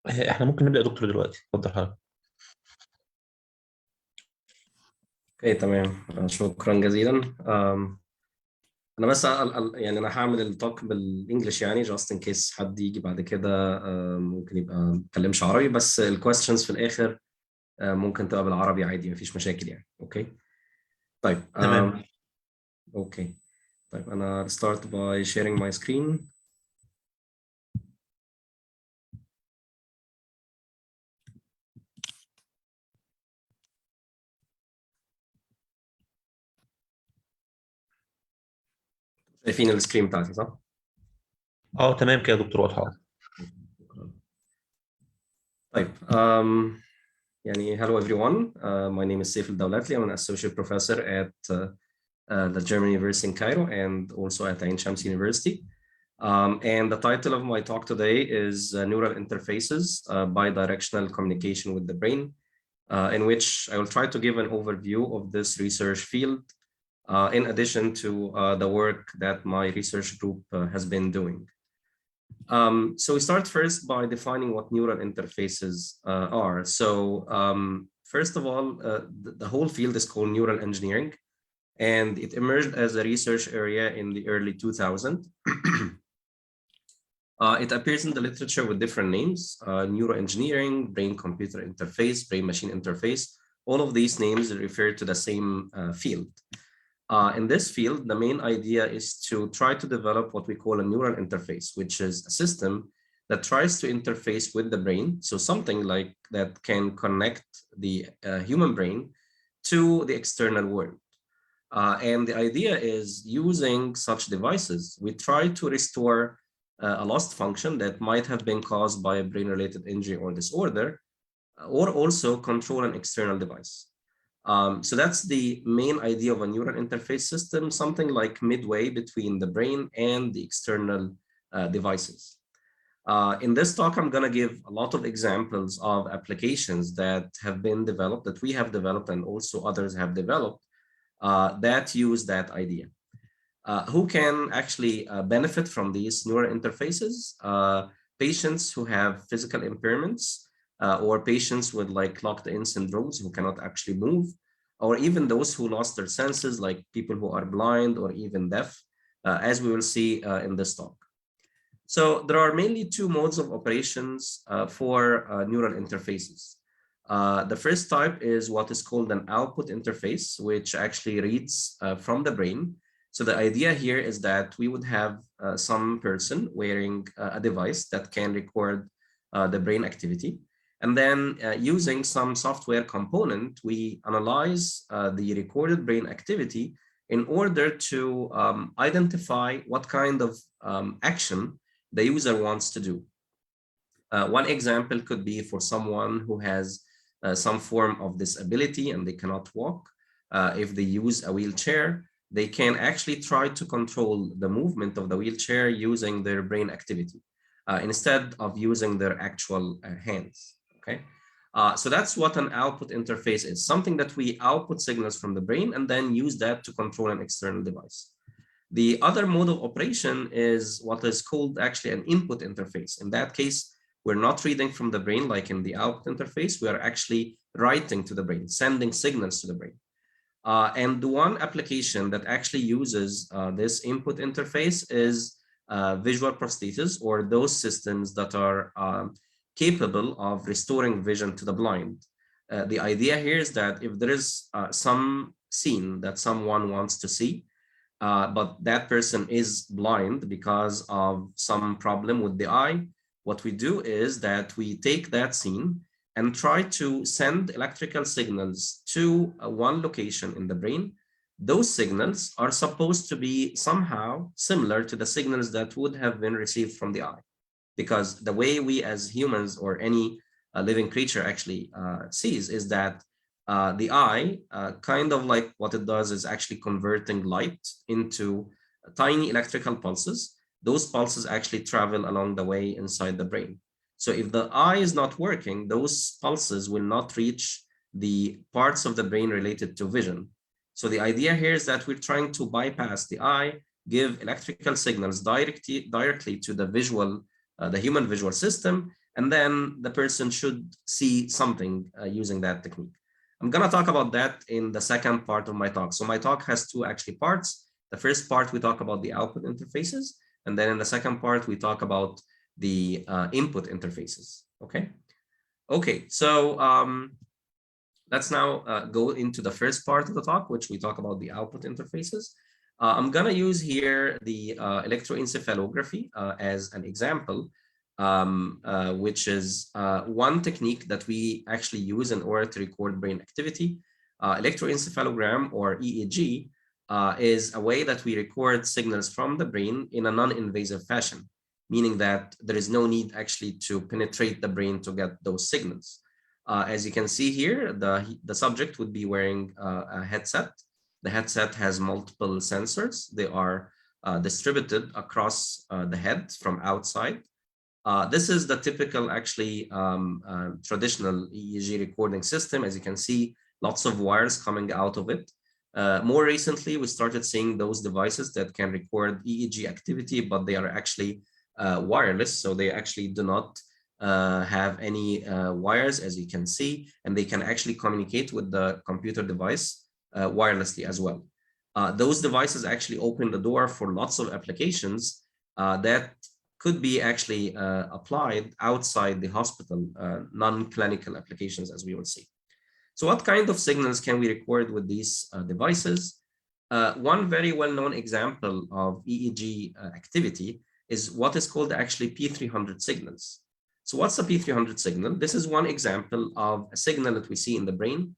احنا ممكن نبدأ يا دكتور دلوقتي، اتفضل حضرتك. اوكي تمام. شكرا جزيلا. انا بس يعني انا هعمل التوك بالانجلش يعني just in case حد يجي بعد كده ممكن يبقى ما بيتكلمش عربي، بس الكويستشنز في الاخر ممكن تبقى بالعربي عادي، مفيش مشاكل يعني. اوكي طيب. تمام. اوكي طيب انا start by sharing my screen. شايفين السكرين بتاعتي صح؟ تمام كده يا دكتور، واضحة. طيب يعني hello everyone. My name is Seif Eldawlatly. I'm an associate professor at the German University in Cairo and also at Ain Shams University. And the title of my talk today is Neural Interfaces, Bidirectional Communication with the Brain, in which I will try to give an overview of this research field, in addition to the work that my research group has been doing. So we start first by defining what neural interfaces are. So first of all, the whole field is called neural engineering, and it emerged as a research area in the early 2000s. It appears in the literature with different names: neuroengineering, brain-computer interface, brain-machine interface. All of these names refer to the same field. In this field, the main idea is to try to develop what we call a neural interface, which is a system that tries to interface with the brain. So something like that can connect the human brain to the external world. And the idea is, using such devices, we try to restore a lost function that might have been caused by a brain-related injury or disorder, or also control an external device. So that's the main idea of a neural interface system, something like midway between the brain and the external devices. In this talk, I'm going to give a lot of examples of applications that have been developed, that we have developed, and also others have developed, that use that idea. Who can actually benefit from these neural interfaces? Patients who have physical impairments, or patients with like locked-in syndromes who cannot actually move, or even those who lost their senses, like people who are blind or even deaf, as we will see in this talk. So there are mainly two modes of operations for neural interfaces. The first type is what is called an output interface, which actually reads from the brain. So the idea here is that we would have some person wearing a device that can record the brain activity. And then using some software component, we analyze the recorded brain activity in order to identify what kind of action the user wants to do. One example could be for someone who has some form of disability and they cannot walk. If they use a wheelchair, they can actually try to control the movement of the wheelchair using their brain activity instead of using their actual hands. Okay, so that's what an output interface is, something that we output signals from the brain and then use that to control an external device. The other mode of operation is what is called actually an input interface. In that case, we're not reading from the brain like in the output interface, we are actually writing to the brain, sending signals to the brain. And the one application that actually uses this input interface is visual prostheses, or those systems that are capable of restoring vision to the blind. The idea here is that if there is some scene that someone wants to see, but that person is blind because of some problem with the eye, what we do is that we take that scene and try to send electrical signals to one location in the brain. Those signals are supposed to be somehow similar to the signals that would have been received from the eye, because the way we as humans or any living creature actually sees is that the eye, kind of like what it does is actually converting light into tiny electrical pulses. Those pulses actually travel along the way inside the brain. So if the eye is not working, those pulses will not reach the parts of the brain related to vision. So the idea here is that we're trying to bypass the eye, give electrical signals directly to the visual, the human visual system, and then the person should see something using that technique. I'm going to talk about that in the second part of my talk. So my talk has two actually parts. The first part, we talk about the output interfaces. And then in the second part, we talk about the input interfaces. Okay. Okay. So let's now go into the first part of the talk, which we talk about the output interfaces. I'm going to use here the electroencephalography as an example, which is one technique that we actually use in order to record brain activity. Electroencephalogram, or EEG, is a way that we record signals from the brain in a non-invasive fashion, meaning that there is no need actually to penetrate the brain to get those signals. As you can see here, the subject would be wearing a headset. The headset has multiple sensors. They are distributed across the head from outside. This is the typical, actually, traditional EEG recording system. As you can see, lots of wires coming out of it. More recently, we started seeing those devices that can record EEG activity, but they are actually wireless. So they actually do not have any wires, as you can see, and they can actually communicate with the computer device wirelessly as well. Those devices actually open the door for lots of applications that could be actually applied outside the hospital, non-clinical applications, as we will see. So what kind of signals can we record with these devices? One very well-known example of EEG activity is what is called actually P300 signals. So what's a P300 signal? This is one example of a signal that we see in the brain.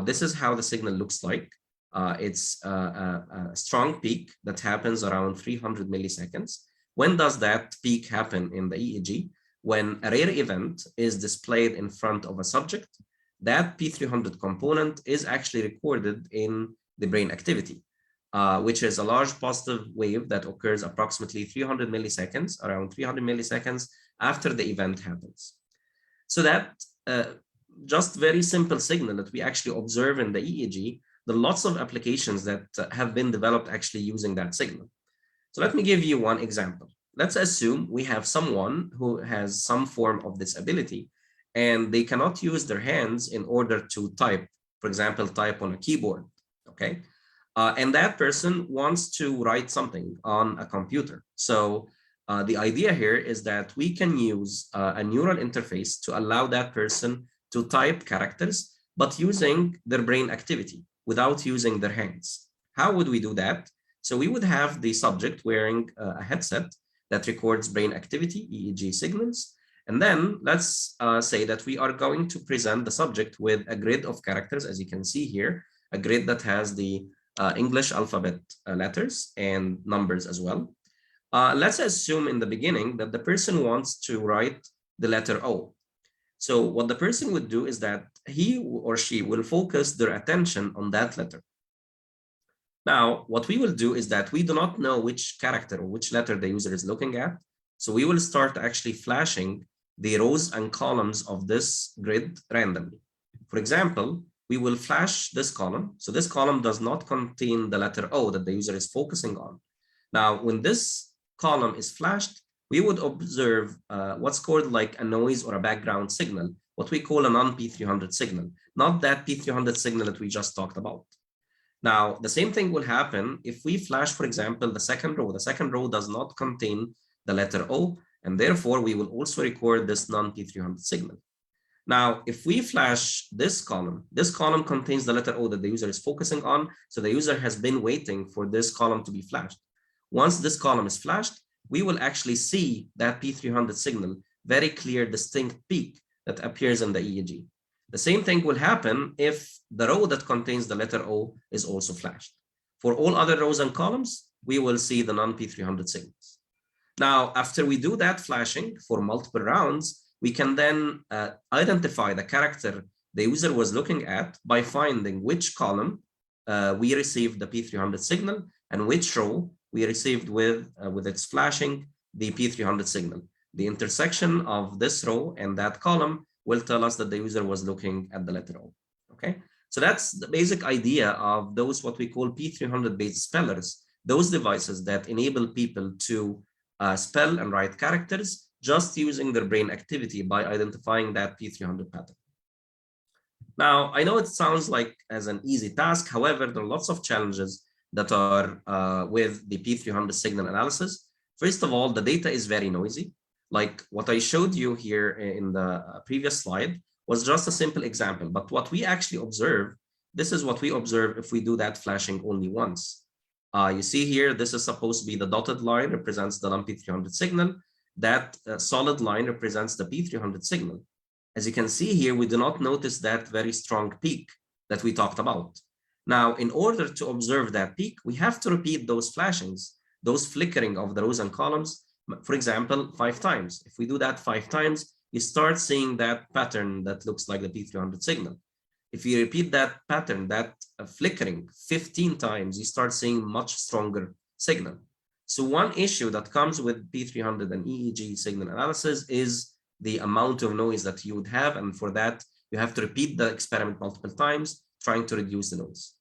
This is how the signal looks like. It's a strong peak that happens around 300 milliseconds. When does that peak happen in the EEG? When a rare event is displayed in front of a subject, that P300 component is actually recorded in the brain activity, which is a large positive wave that occurs approximately 300 milliseconds, around 300 milliseconds after the event happens. So that just very simple signal that we actually observe in the EEG, there are lots of applications that have been developed actually using that signal. So let me give you one example. Let's assume we have someone who has some form of disability and they cannot use their hands in order to type, for example, type on a keyboard, okay? And that person wants to write something on a computer. So the idea here is that we can use a neural interface to allow that person to type characters, but using their brain activity without using their hands. How would we do that? So we would have the subject wearing a headset that records brain activity, EEG signals. And then let's say that we are going to present the subject with a grid of characters, as you can see here, a grid that has the English alphabet letters and numbers as well. Let's assume in the beginning that the person wants to write the letter O. So what the person would do is that he or she will focus their attention on that letter. Now, what we will do is that we do not know which character or which letter the user is looking at. So we will start actually flashing the rows and columns of this grid randomly. For example, we will flash this column. So this column does not contain the letter O that the user is focusing on. Now, when this column is flashed, we would observe what's called like a noise or a background signal, what we call a non-P300 signal, not that P300 signal that we just talked about. Now, the same thing will happen if we flash, for example, the second row. The second row does not contain the letter O, and therefore we will also record this non-P300 signal. Now, if we flash this column contains the letter O that the user is focusing on, so the user has been waiting for this column to be flashed. Once this column is flashed, we will actually see that P300 signal, very clear, distinct peak that appears in the EEG. The same thing will happen if the row that contains the letter O is also flashed. For all other rows and columns, we will see the non-P300 signals. Now, after we do that flashing for multiple rounds, we can then identify the character the user was looking at by finding which column we received the P300 signal and which row we received with its flashing the P300 signal. The intersection of this row and that column will tell us that the user was looking at the letter O. Okay, so that's the basic idea of those what we call P300 based spellers, those devices that enable people to spell and write characters just using their brain activity by identifying that P300 pattern. Now, I know it sounds like as an easy task. However, there are lots of challenges that are with the P300 signal analysis. First of all, the data is very noisy. Like what I showed you here in the previous slide was just a simple example. But what we actually observe, this is what we observe if we do that flashing only once. You see here, this is supposed to be the dotted line represents the non-P300 signal. That solid line represents the P300 signal. As you can see here, we do not notice that very strong peak that we talked about. Now, in order to observe that peak, we have to repeat those flashings, those flickering of the rows and columns, for example, 5 times. If we do that 5 times, you start seeing that pattern that looks like the P300 signal. If you repeat that pattern, that flickering 15 times, you start seeing much stronger signal. So one issue that comes with P300 and EEG signal analysis is the amount of noise that you would have. And for that, you have to repeat the experiment multiple times, trying to reduce the noise.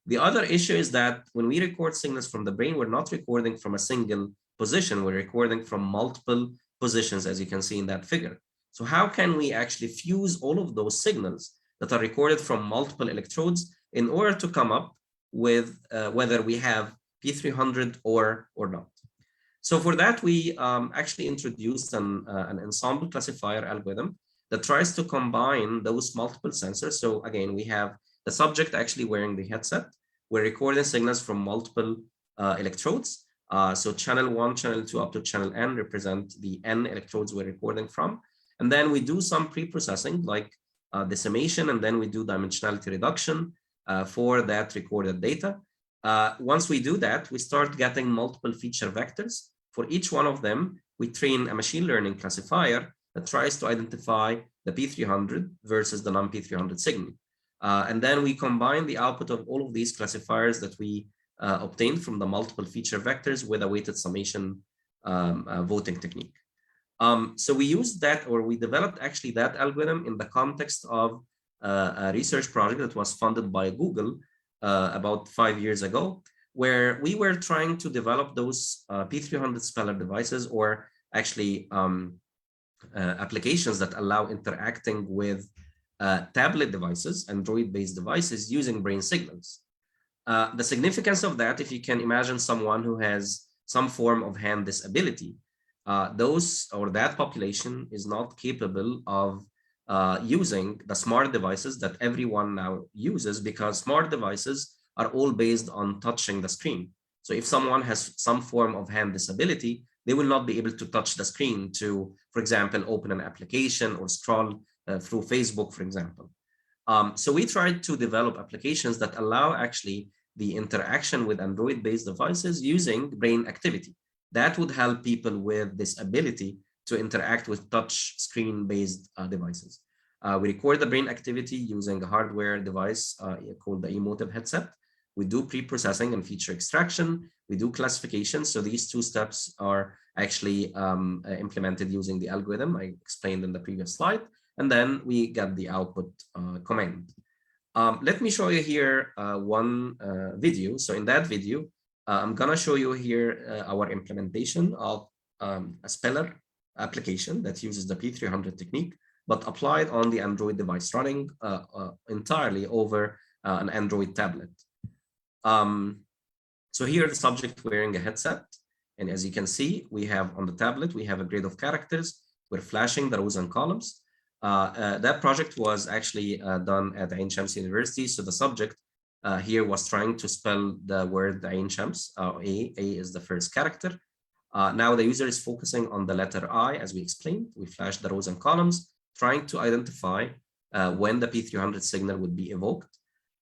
The other issue is that when we record signals from the brain, we're not recording from a single position. We're recording from multiple positions, as you can see in that figure. So how can we actually fuse all of those signals that are recorded from multiple electrodes in order to come up with whether we have P300 or not? So for that, we actually introduced an ensemble classifier algorithm that tries to combine those multiple sensors. So again, we have the subject actually wearing the headset. We're recording signals from multiple electrodes. So channel 1, channel 2 up to channel N represent the N electrodes we're recording from. And then we do some pre-processing like decimation, and then we do dimensionality reduction for that recorded data. Once we do that, we start getting multiple feature vectors. For each one of them, we train a machine learning classifier that tries to identify the P300 versus the non-P300 signal. And then we combine the output of all of these classifiers that we obtained from the multiple feature vectors with a weighted summation voting technique. So we used that, or we developed actually that algorithm in the context of a research project that was funded by Google about 5 years ago, where we were trying to develop those P300 speller devices, or actually applications that allow interacting with tablet devices, Android-based devices using brain signals. The significance of that, if you can imagine someone who has some form of hand disability, that population is not capable of using the smart devices that everyone now uses, because smart devices are all based on touching the screen. So if someone has some form of hand disability, they will not be able to touch the screen to, for example, open an application or scroll through Facebook, for example. So we tried to develop applications that allow actually the interaction with Android-based devices using brain activity. That would help people with this ability to interact with touch screen-based devices. We record the brain activity using a hardware device called the emotive headset. We do pre-processing and feature extraction. We do classification. So these 2 steps are actually implemented using the algorithm I explained in the previous slide. And then we get the output command. Let me show you here one video. So in that video, I'm going to show you here our implementation of a speller application that uses the P300 technique, but applied on the Android device running entirely over an Android tablet. So here the subject wearing a headset. And as you can see, we have on the tablet, we have a grid of characters. We're flashing the rows and columns. That project was actually done at Ain Shams University. So the subject here was trying to spell the word Ain Shams. A is the first character. Now the user is focusing on the letter I, as we explained. We flash the rows and columns, trying to identify when the P300 signal would be evoked.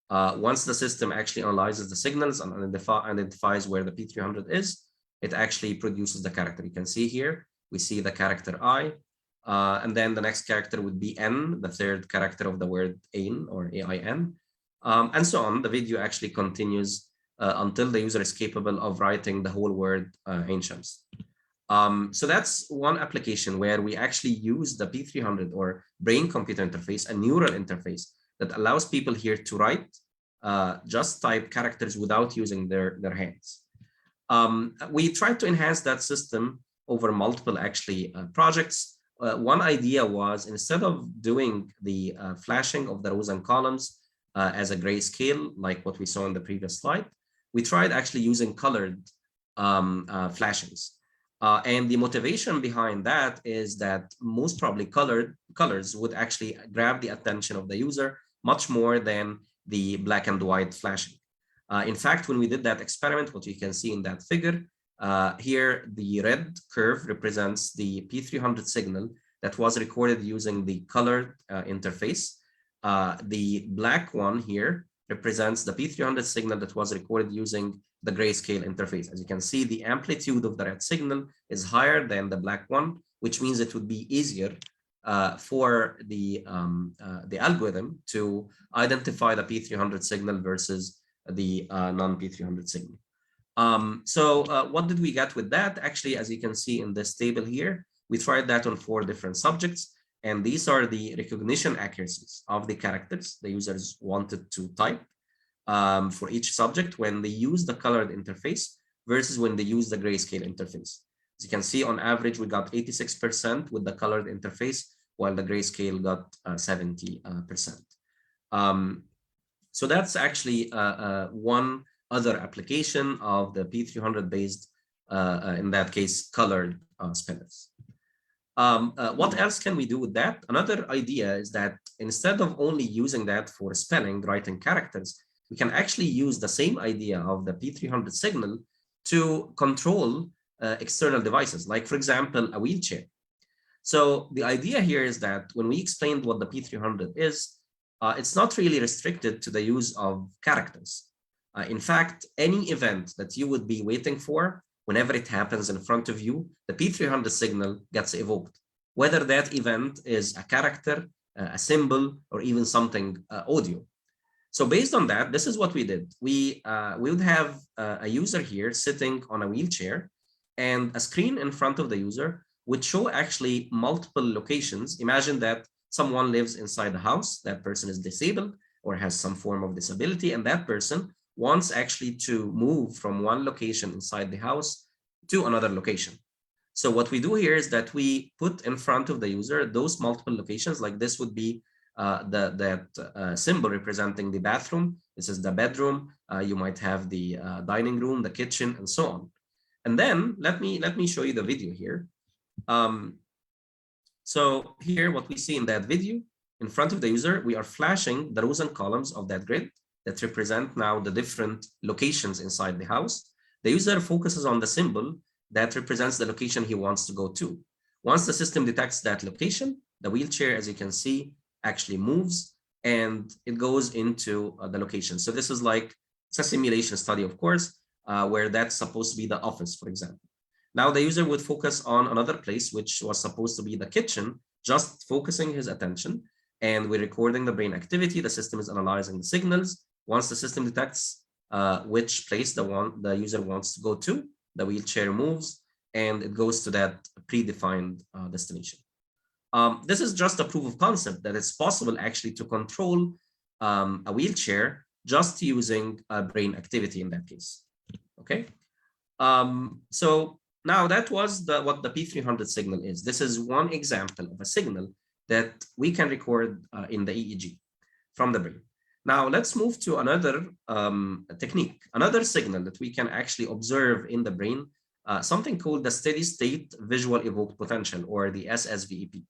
Once the system actually analyzes the signals and identifies where the P300 is, it actually produces the character. You can see here, we see the character I, and then the next character would be N, the third character of the word Ain or AIN, and so on. The video actually continues until the user is capable of writing the whole word Ain Shams. So that's one application where we actually use the P300 or brain-computer interface, a neural interface that allows people here to write, just type characters without using their hands. We tried to enhance that system over multiple actually projects. One idea was, instead of doing the flashing of the rows and columns as a grayscale, like what we saw in the previous slide, we tried actually using colored flashings. And the motivation behind that is that most probably colors would actually grab the attention of the user much more than the black and white flashing. In fact, when we did that experiment, what you can see in that figure, here the red curve represents the P300 signal that was recorded using the colored interface. The black one here represents the P300 signal that was recorded using the grayscale interface. As you can see, the amplitude of the red signal is higher than the black one, which means it would be easier for the algorithm to identify the P300 signal versus the non-P300 signal. What did we get with that? Actually, as you can see in this table here, we tried that on 4 different subjects. And these are the recognition accuracies of the characters the users wanted to type for each subject when they use the colored interface versus when they use the grayscale interface. As you can see, on average, we got 86% with the colored interface, while the grayscale got 70%. So that's actually one other application of the P300 based, in that case, colored spellers. What else can we do with that? Another idea is that instead of only using that for spelling, writing characters, we can actually use the same idea of the P300 signal to control external devices, like, for example, a wheelchair. So the idea here is that when we explained what the P300 is, it's not really restricted to the use of characters. In fact, any event that you would be waiting for, whenever it happens in front of you, the P300 signal gets evoked, whether that event is a character, a symbol, or even something audio. So based on that, this is what we did. We would have a user here sitting on a wheelchair, and a screen in front of the user would show actually multiple locations. Imagine that someone lives inside the house, that person is disabled or has some form of disability, and that person wants actually to move from one location inside the house to another location. So what we do here is that we put in front of the user those multiple locations, like this would be that symbol representing the bathroom. This is the bedroom. You might have the dining room, the kitchen, and so on. And then let me show you the video here. So here, what we see in that video, in front of the user, we are flashing the rows and columns of that grid that represent now the different locations inside the house. The user focuses on the symbol that represents the location he wants to go to. Once the system detects that location, the wheelchair, as you can see, actually moves and it goes into the location. So this is like, it's a simulation study, of course, where that's supposed to be the office, for example. Now the user would focus on another place, which was supposed to be the kitchen, just focusing his attention. And we're recording the brain activity. The system is analyzing the signals. Once the system detects which place the user wants to go to, the wheelchair moves and it goes to that predefined destination. This is just a proof of concept that it's possible actually to control a wheelchair just using brain activity in that case. Okay. So now that was what the P300 signal is. This is one example of a signal that we can record in the EEG from the brain. Now let's move to another technique, another signal that we can actually observe in the brain, something called the steady state visual evoked potential, or the SSVEP.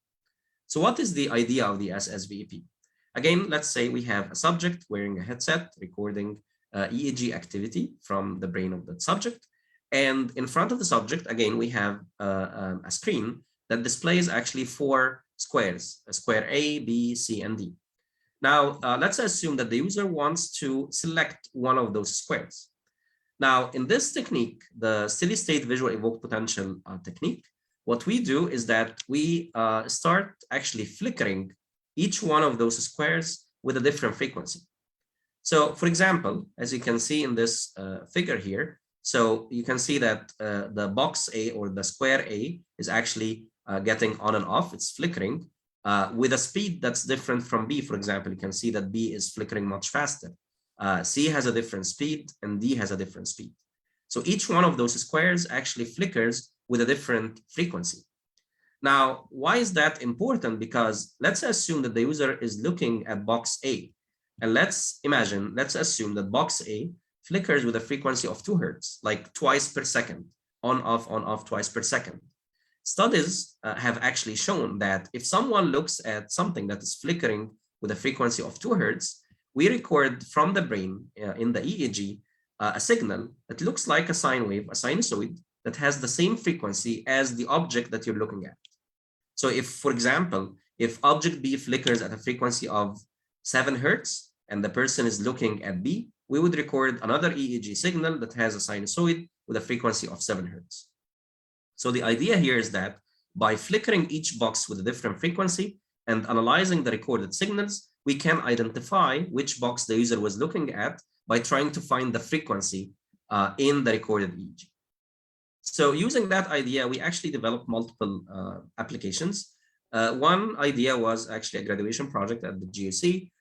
So what is the idea of the SSVEP? Again, let's say we have a subject wearing a headset recording EEG activity from the brain of that subject. And in front of the subject, again, we have a screen that displays actually 4 squares, a square A, B, C, and D. Now, let's assume that the user wants to select one of those squares. Now, in this technique, the steady state visual evoked potential technique, what we do is that we start actually flickering each one of those squares with a different frequency. So, for example, as you can see in this figure here, so you can see that the box A, or the square A, is actually getting on and off. It's flickering with a speed that's different from B. For example, you can see that B is flickering much faster. C has a different speed and D has a different speed. So each one of those squares actually flickers with a different frequency. Now, why is that important? Because let's assume that the user is looking at box A. And let's assume that box A flickers with a frequency of 2 hertz, like twice per second, on, off, twice per second. Studies have actually shown that if someone looks at something that is flickering with a frequency of 2 hertz, we record from the brain in the EEG a signal that looks like a sine wave, a sinusoid, that has the same frequency as the object that you're looking at. So if, for example, if object B flickers at a frequency of 7 hertz and the person is looking at B, we would record another EEG signal that has a sinusoid with a frequency of 7 hertz. So the idea here is that by flickering each box with a different frequency and analyzing the recorded signals, we can identify which box the user was looking at by trying to find the frequency in the recorded EEG. So using that idea, we actually developed multiple applications. One idea was actually a graduation project at the GUC,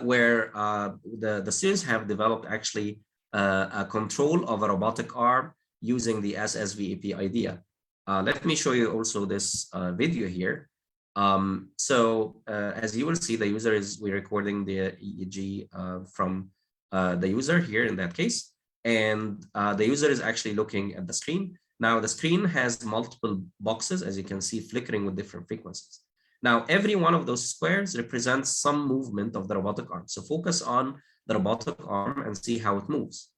where the students have developed actually a control of a robotic arm using the SSVEP idea. Let me show you also this video here. As you will see, the user we're recording the EEG from the user here in that case, and the user is actually looking at the screen. Now the screen has multiple boxes, as you can see, flickering with different frequencies. Now every one of those squares represents some movement of the robotic arm. So focus on the robotic arm and see how it moves.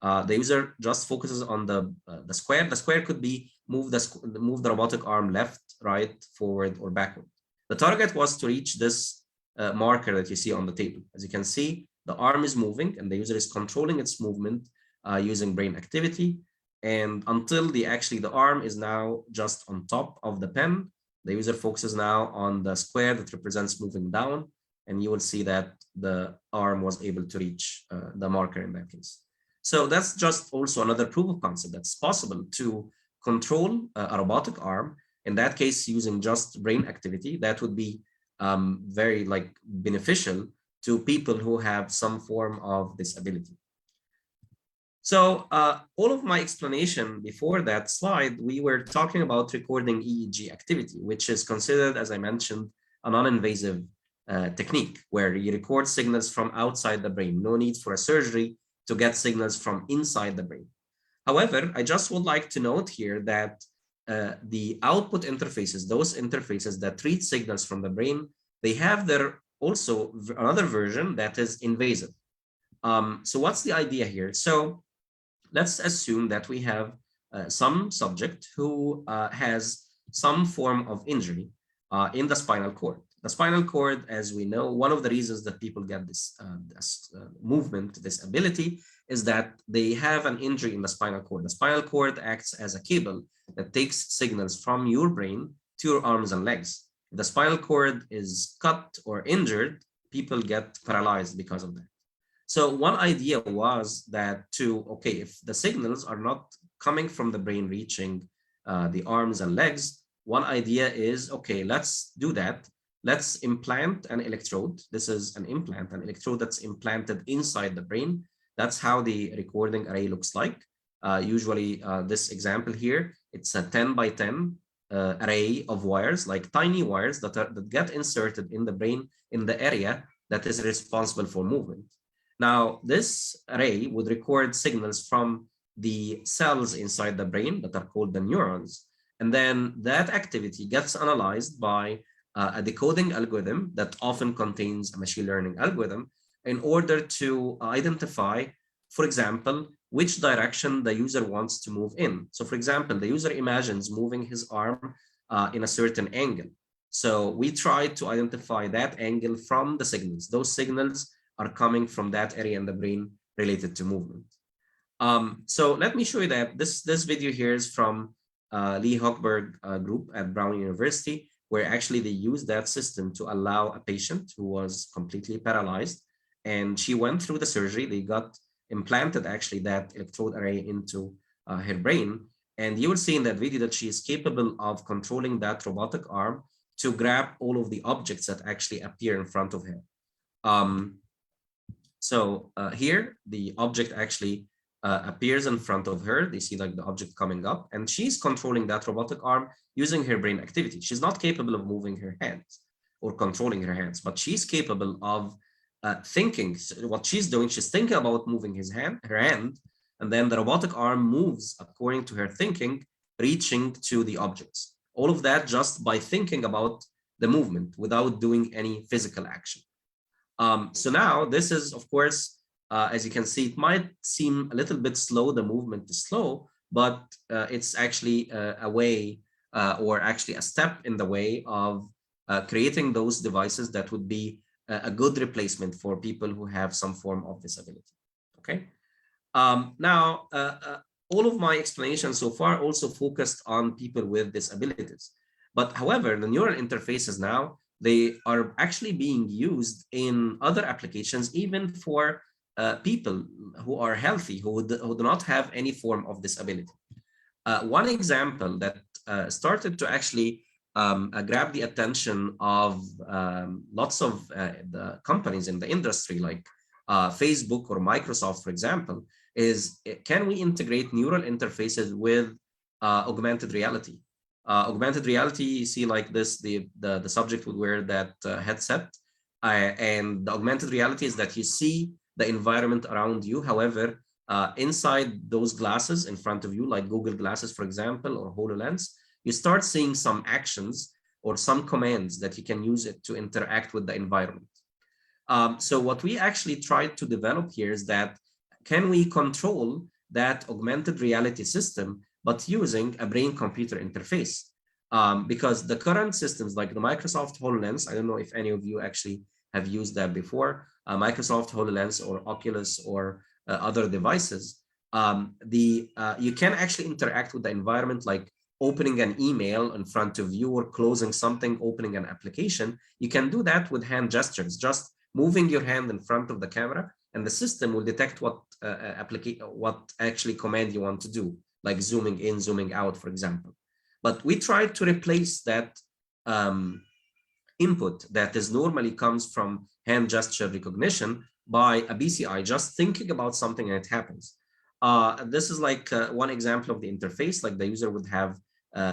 The user just focuses on the square. The square could be move the robotic arm left, right, forward, or backward. The target was to reach this marker that you see on the table. As you can see, the arm is moving and the user is controlling its movement using brain activity. And until the arm is now just on top of the pen, the user focuses now on the square that represents moving down, and you will see that the arm was able to reach the marker in that case. So that's just also another proof of concept that's possible to control a robotic arm, in that case using just brain activity. That would be very beneficial to people who have some form of disability. So all of my explanation before that slide, we were talking about recording EEG activity, which is considered, as I mentioned, a non-invasive technique where you record signals from outside the brain. No need for a surgery to get signals from inside the brain. However, I just would like to note here that the output interfaces, those interfaces that read signals from the brain, they have their also another version that is invasive. So what's the idea here? So let's assume that we have some subject who has some form of injury in the spinal cord. The spinal cord, as we know, one of the reasons that people get this movement, this ability, is that they have an injury in the spinal cord. The spinal cord acts as a cable that takes signals from your brain to your arms and legs. If the spinal cord is cut or injured, people get paralyzed because of that. So one idea was that if the signals are not coming from the brain reaching the arms and legs, one idea is, let's do that. Let's implant an electrode. This is an implant, an electrode that's implanted inside the brain. That's how the recording array looks like. Usually this example here, it's a 10 by 10 array of wires, like tiny wires that get inserted in the brain in the area that is responsible for movement. Now, this array would record signals from the cells inside the brain that are called the neurons. And then that activity gets analyzed by a decoding algorithm that often contains a machine learning algorithm in order to identify, for example, which direction the user wants to move in. So for example, the user imagines moving his arm in a certain angle. So we try to identify that angle from the signals. Those signals are coming from that area in the brain related to movement. So let me show you that this video here is from Lee Hochberg group at Brown University, where actually they used that system to allow a patient who was completely paralyzed, and she went through the surgery. They got implanted actually that electrode array into her brain, and you will see in that video that she is capable of controlling that robotic arm to grab all of the objects that actually appear in front of her. Here, the object actually appears in front of her. They see like the object coming up, and she's controlling that robotic arm using her brain activity. She's not capable of moving her hands or controlling her hands, but she's capable of thinking. So what she's doing, she's thinking about moving her hand, and then the robotic arm moves according to her thinking, reaching to the objects. All of that just by thinking about the movement without doing any physical action. So now this is, of course, as you can see, it might seem a little bit slow. The movement is slow, but it's actually a way or actually a step in the way of creating those devices that would be a good replacement for people who have some form of disability. Okay. Now, all of my explanations so far also focused on people with disabilities. But however, the neural interfaces now, they are actually being used in other applications, even for people who are healthy, who do not have any form of disability. One example that started to actually grab the attention of lots of the companies in the industry, like Facebook or Microsoft, for example, is can we integrate neural interfaces with augmented reality? Augmented reality, you see like this, the subject would wear that headset, and the augmented reality is that you see the environment around you. However, inside those glasses in front of you, like Google Glasses, for example, or HoloLens, you start seeing some actions or some commands that you can use it to interact with the environment. So what we actually tried to develop here is that can we control that augmented reality system, but using a brain-computer interface? Because the current systems like the Microsoft HoloLens, I don't know if any of you actually have used that before, Microsoft HoloLens or Oculus or other devices, you can actually interact with the environment, like opening an email in front of you or closing something, opening an application. You can do that with hand gestures, just moving your hand in front of the camera, and the system will detect what actually command you want to do, like zooming in, zooming out, for example. But we tried to replace that input that is normally comes from hand gesture recognition by a BCI, just thinking about something and it happens. This is like one example of the interface, like the user would have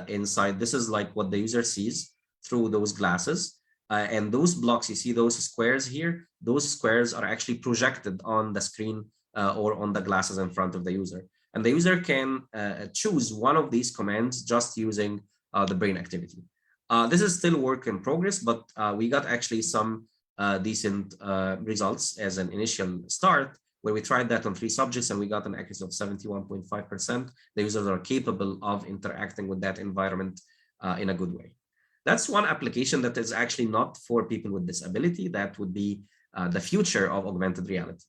inside. This is like what the user sees through those glasses. And those blocks, you see those squares here, those squares are actually projected on the screen or on the glasses in front of the user. And the user can choose one of these commands just using the brain activity. This is still work in progress, but we got actually some decent results as an initial start, where we tried that on 3 subjects and we got an accuracy of 71.5%. The users are capable of interacting with that environment in a good way. That's one application that is actually not for people with disability. That would be the future of augmented reality.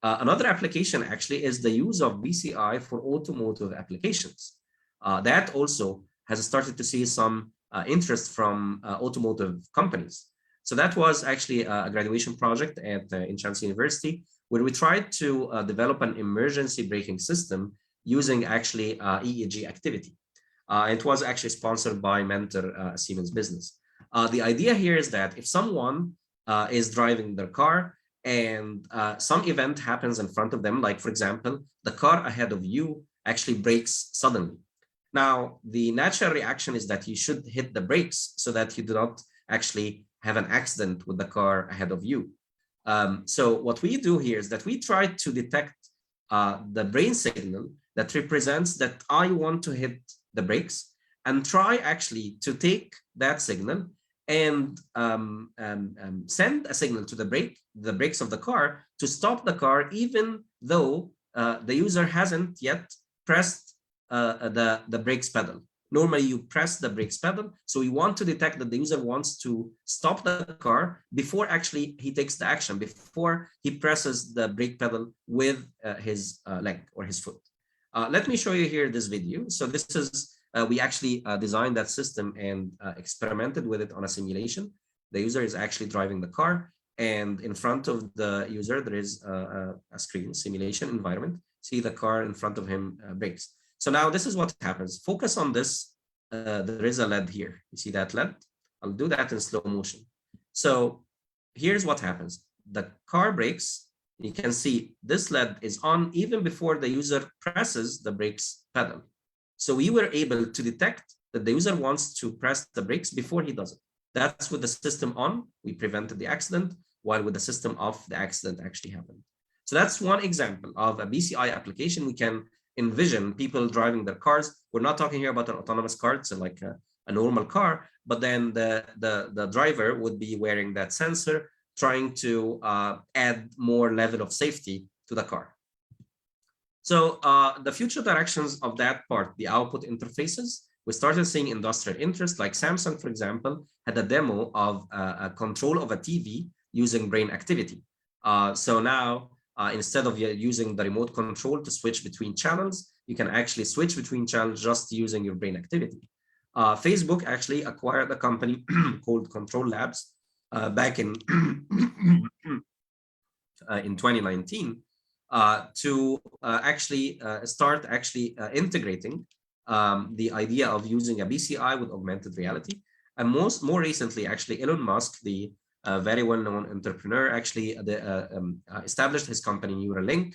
Another application actually is the use of BCI for automotive applications. That also has started to see some interest from automotive companies. So that was actually a graduation project at Insurance University, where we tried to develop an emergency braking system using actually EEG activity. It was actually sponsored by Mentor Siemens Business. The idea here is that if someone is driving their car and some event happens in front of them, like for example, the car ahead of you actually brakes suddenly. Now, the natural reaction is that you should hit the brakes so that you do not actually have an accident with the car ahead of you. So what we do here is that we try to detect the brain signal that represents that I want to hit the brakes, and try actually to take that signal and send a signal to the brakes of the car to stop the car, even though the user hasn't yet pressed the brakes pedal. Normally you press the brakes pedal. So we want to detect that the user wants to stop the car before actually he takes the action, before he presses the brake pedal with his leg or his foot. Let me show you here this video. So this is, we actually designed that system and experimented with it on a simulation. The user is actually driving the car, and in front of the user, there is a screen simulation environment. See the car in front of him brakes. So now this is what happens. Focus on this. There is a LED here. You see that LED? I'll do that in slow motion. So here's what happens. The car brakes, You can see this LED is on even before the user presses the brakes pedal. So we were able to detect that the user wants to press the brakes before he does it. That's with the system on, we prevented the accident, while with the system off, the accident actually happened. So that's one example of a BCI application. We can envision people driving their cars. We're not talking here about an autonomous car, it's like a normal car, but then the driver would be wearing that sensor, trying to add more level of safety to the car. So the future directions of that part, the output interfaces, we started seeing industrial interest, like Samsung, for example, had a demo of a control of a TV using brain activity. So now, instead of using the remote control to switch between channels, you can actually switch between channels just using your brain activity. Facebook actually acquired a company called Control Labs back in in 2019 to actually start integrating the idea of using a BCI with augmented reality. And more recently, actually, Elon Musk, the very well-known entrepreneur, actually established his company Neuralink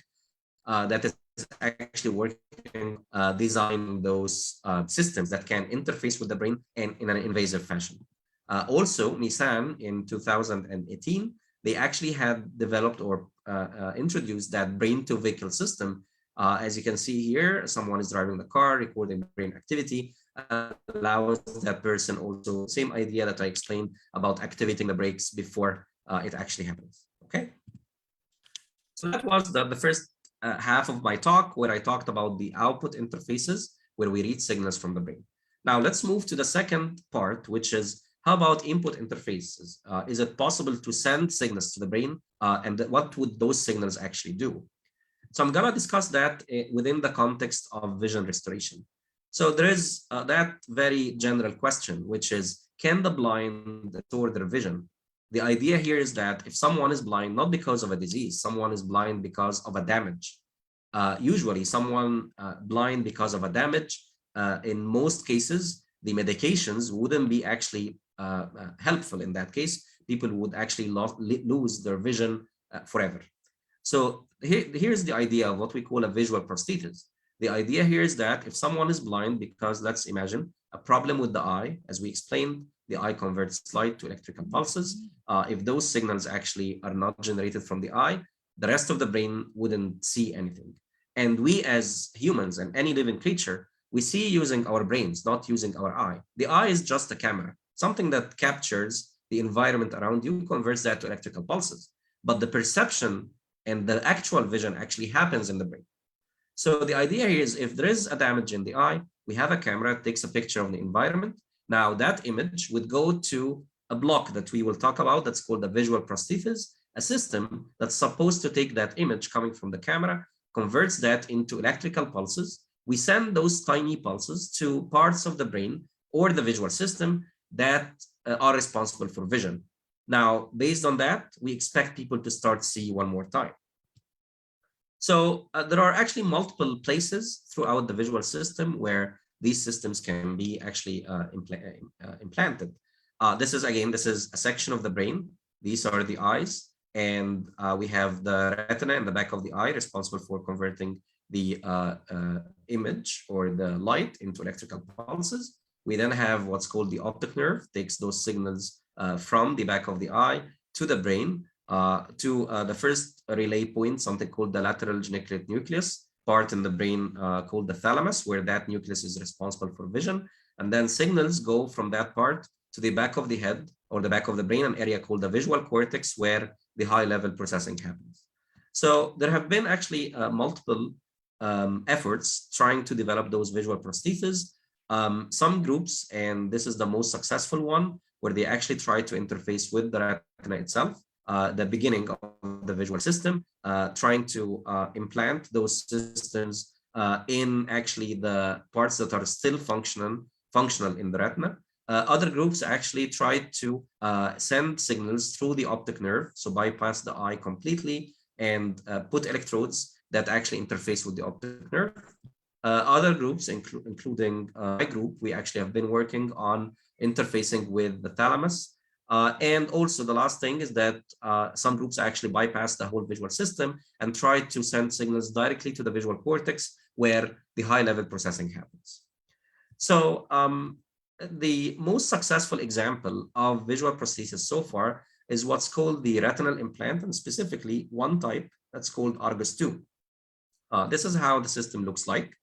that is actually working designing those systems that can interface with the brain and in an invasive fashion. Also, Nissan in 2018, they actually had developed or introduced that brain-to-vehicle system. As you can see here, someone is driving the car, recording brain activity, allows that person also, same idea that I explained about activating the brakes before it actually happens. Okay. So that was the first half of my talk, where I talked about the output interfaces, where we read signals from the brain. Now let's move to the second part, which is how about input interfaces? Is it possible to send signals to the brain? And what would those signals actually do? So I'm going to discuss that within the context of vision restoration. So there is that very general question, which is, can the blind restore their vision? The idea here is that if someone is blind, not because of a disease, someone is blind because of a damage. Usually someone blind because of a damage, in most cases, the medications wouldn't be actually helpful. In that case, people would actually lose their vision forever. So here's the idea of what we call a visual prosthesis. The idea here is that if someone is blind because, let's imagine, a problem with the eye, as we explained, the eye converts light to electrical pulses. If those signals actually are not generated from the eye, the rest of the brain wouldn't see anything. And we as humans and any living creature, we see using our brains, not using our eye. The eye is just a camera, something that captures the environment around you, converts that to electrical pulses. But the perception and the actual vision actually happens in the brain. So the idea here is, if there is a damage in the eye, we have a camera that takes a picture of the environment. Now that image would go to a block that we will talk about that's called the visual prosthesis, a system that's supposed to take that image coming from the camera, converts that into electrical pulses. We send those tiny pulses to parts of the brain or the visual system that are responsible for vision. Now, based on that, we expect people to start see one more time. So there are actually multiple places throughout the visual system where these systems can be actually implanted. This is a section of the brain. These are the eyes, and we have the retina in the back of the eye responsible for converting the image or the light into electrical pulses. We then have what's called the optic nerve, takes those signals from the back of the eye to the brain, to the first relay point, something called the lateral geniculate nucleus, part in the brain called the thalamus, where that nucleus is responsible for vision. And then signals go from that part to the back of the head or the back of the brain, an area called the visual cortex, where the high level processing happens. So there have been actually multiple efforts trying to develop those visual prostheses. Some groups, and this is the most successful one, where they actually try to interface with the retina itself, the beginning of the visual system, trying to implant those systems in actually the parts that are still functional in the retina. Other groups actually tried to send signals through the optic nerve, so bypass the eye completely and put electrodes that actually interface with the optic nerve. Other groups, including my group, we actually have been working on interfacing with the thalamus. And also the last thing is that some groups actually bypass the whole visual system and try to send signals directly to the visual cortex where the high level processing happens. So the most successful example of visual prosthesis so far is what's called the retinal implant, and specifically one type that's called Argus 2. This is how the system looks like.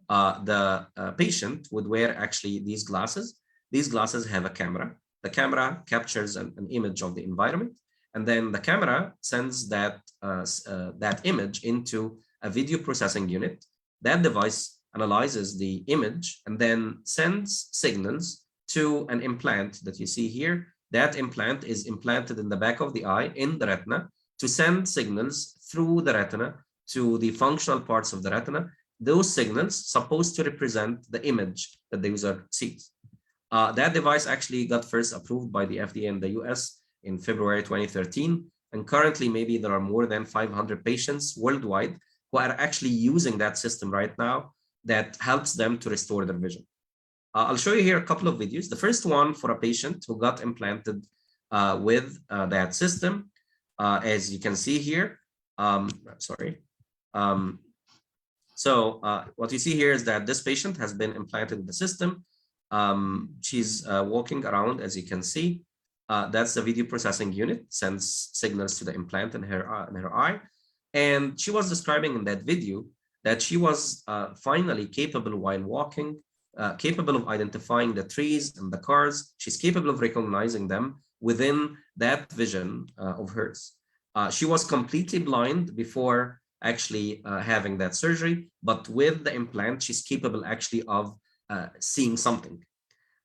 The patient would wear actually these glasses. These glasses have a camera. The camera captures an image of the environment, and then the camera sends that image into a video processing unit. That device analyzes the image and then sends signals to an implant that you see here. That implant is implanted in the back of the eye in the retina to send signals through the retina to the functional parts of the retina. Those signals supposed to represent the image that the user sees. That device actually got first approved by the FDA in the US in February 2013. And currently, maybe there are more than 500 patients worldwide who are actually using that system right now that helps them to restore their vision. I'll show you here a couple of videos. The first one for a patient who got implanted with that system, as you can see here. So what you see here is that this patient has been implanted with the system. She's walking around, as you can see. That's the video processing unit, sends signals to the implant in her eye. And she was describing in that video that she was finally capable while walking, capable of identifying the trees and the cars. She's capable of recognizing them within that vision of hers. She was completely blind before actually having that surgery, but with the implant, she's capable actually of seeing something.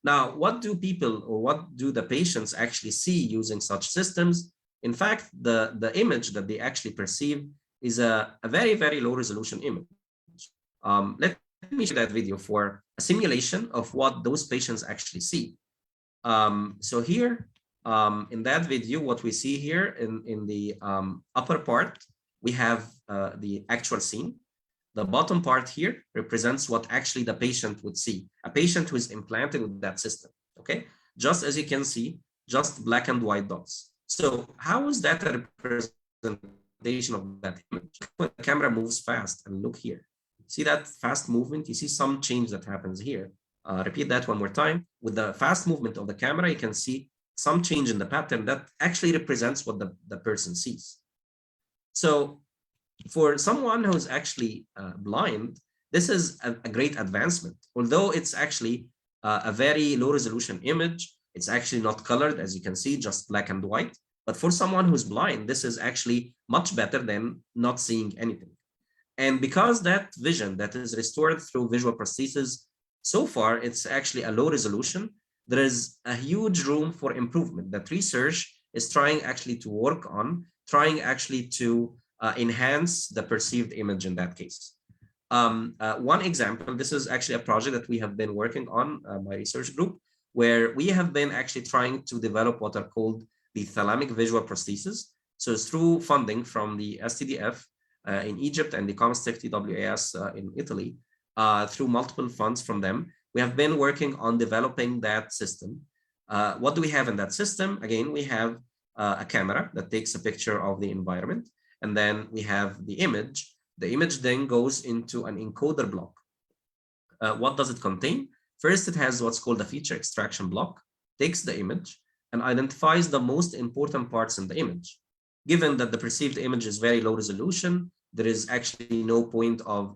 Now, what do people or what do the patients actually see using such systems? In fact, the image that they actually perceive is a very, very low resolution image. Let me show that video for a simulation of what those patients actually see. So here, in that video, what we see here in the upper part, we have the actual scene. The bottom part here represents what actually the patient would see, a patient who is implanted with that system, okay? Just as you can see, just black and white dots. So how is that a representation of that image? When the camera moves fast, and look here. See that fast movement? You see some change that happens here. Repeat that one more time. With the fast movement of the camera, you can see some change in the pattern that actually represents what the person sees. So for someone who's actually blind, this is a great advancement. Although it's actually a very low resolution image, it's actually not colored, as you can see, just black and white. But for someone who's blind, this is actually much better than not seeing anything. And because that vision that is restored through visual prosthesis, so far, it's actually a low resolution. There is a huge room for improvement that research is trying actually to work on, trying actually to enhance the perceived image in that case. One example, this is actually a project that we have been working on, my research group, where we have been actually trying to develop what are called the thalamic visual prostheses. So it's through funding from the STDF in Egypt and the Comstech TWAS in Italy, through multiple funds from them, we have been working on developing that system. What do we have in that system? Again, we have a camera that takes a picture of the environment. And then we have the image. The image then goes into an encoder block. What does it contain? First, it has what's called a feature extraction block, takes the image and identifies the most important parts in the image. Given that the perceived image is very low resolution, there is actually no point of